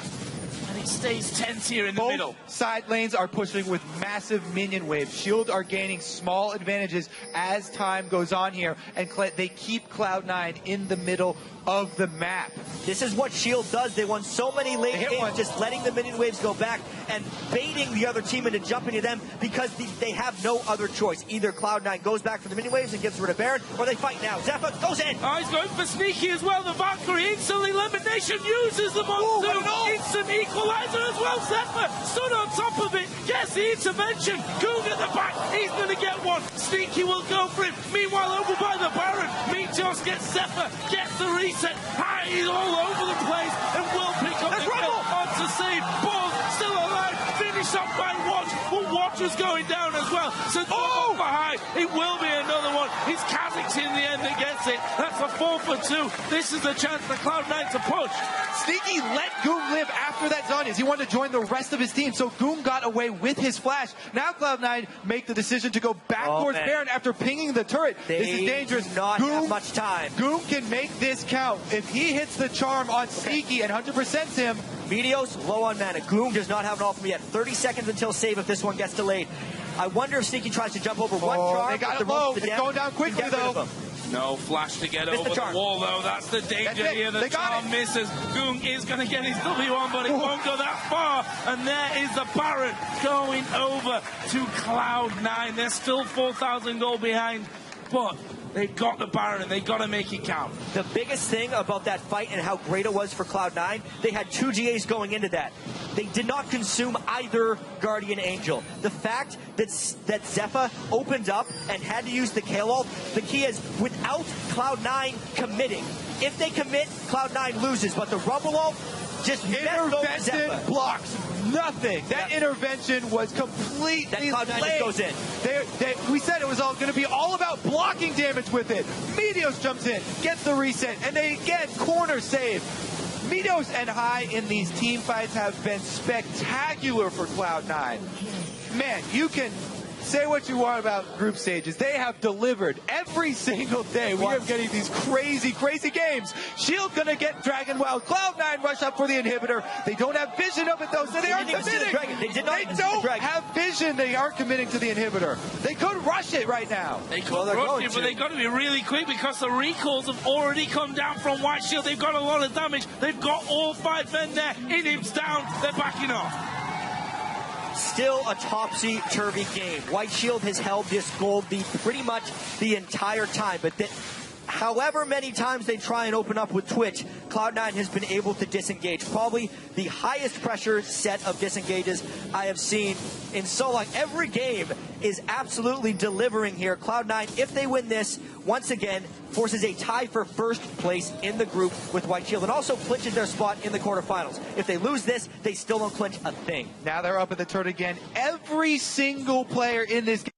And it stays tense here in the middle. Both side lanes are pushing with massive minion waves. Shield are gaining small advantages as time goes on here, and they keep Cloud9 in the middle of the map. This is what Shield does. They won so many late games just letting the minion waves go back and baiting the other team into jumping to them because they have no other choice. Either Cloud9 goes back for the minion waves and gets rid of Baron, or they fight now. Zephyr goes in. Oh, he's going for Sneaky as well. The Valkyrie instantly elimination uses the monsoon. Instant equalizer as well. Zephyr stood on top of it. Gets the intervention. Goon at the back. He's going to get one. Sneaky will go for him. Meanwhile, over by the Baron, Meteos gets Zephyr. Gets the reset. High is all over the place and will pick up the kill onto save. Ball still alive. Finished up by Watch. But Watch is going down as well. So for High. It will be another one. It's Kha'Zix in the end that gets it. That's a 4 for 2. This is the chance for Cloud9 to push. Sneaky let Goon live after that Zhonya's. He wanted to join the rest of his team, so Goon got away with his flash. Now Cloud9 make the decision to go back towards Baron after pinging the turret. This is dangerous. Not have much time. Goon can make this count. If he hits the charm on Sneaky and 100%s him. Meteos low on mana. Goon does not have an ultimate yet. 30 seconds until save if this one gets delayed. I wonder if Sneaky tries to jump over one charm. They got it low. It's going down quickly, though. No flash to get over the wall, though. That's the danger here. The charm misses. Goon is going to get his W1, but it won't go that far. And there is the Baron going over to Cloud9. They're still 4,000 gold behind, but they've got the Baron, and they've got to make it count. The biggest thing about that fight and how great it was for Cloud9, they had 2 GAs going into that. They did not consume either Guardian Angel. The fact that Zephyr opened up and had to use the K-Ult, the key is without Cloud9 committing. If they commit, Cloud9 loses, but the Rumble Ult just intervention blocks nothing. That intervention was completely that Cloud9 just goes in. We said it was all going to be all about blocking damage with it. Meteos jumps in, gets the reset, and they again corner save. Meteos and High in these team fights have been spectacular for Cloud9. Man, you can say what you want about group stages. They have delivered every single day. We are getting these crazy, crazy games. Shield gonna get Dragon Wild. Cloud9 rush up for the inhibitor. They don't have vision of it though, so they aren't committing. They don't have vision. They aren't committing to the inhibitor. They could rush it right now. They could rush it, but they got to be really quick because the recalls have already come down from White Shield. They've got a lot of damage. They've got all 5 men there. Inim's down. They're backing off. Still a topsy-turvy game. White Shield has held this gold lead pretty much the entire time, but however many times they try and open up with Twitch, Cloud9 has been able to disengage. Probably the highest pressure set of disengages I have seen in so long. Every game is absolutely delivering here. Cloud9, if they win this, once again, forces a tie for first place in the group with White Shield and also clinches their spot in the quarterfinals. If they lose this, they still don't clinch a thing. Now they're up at the turret again. Every single player in this game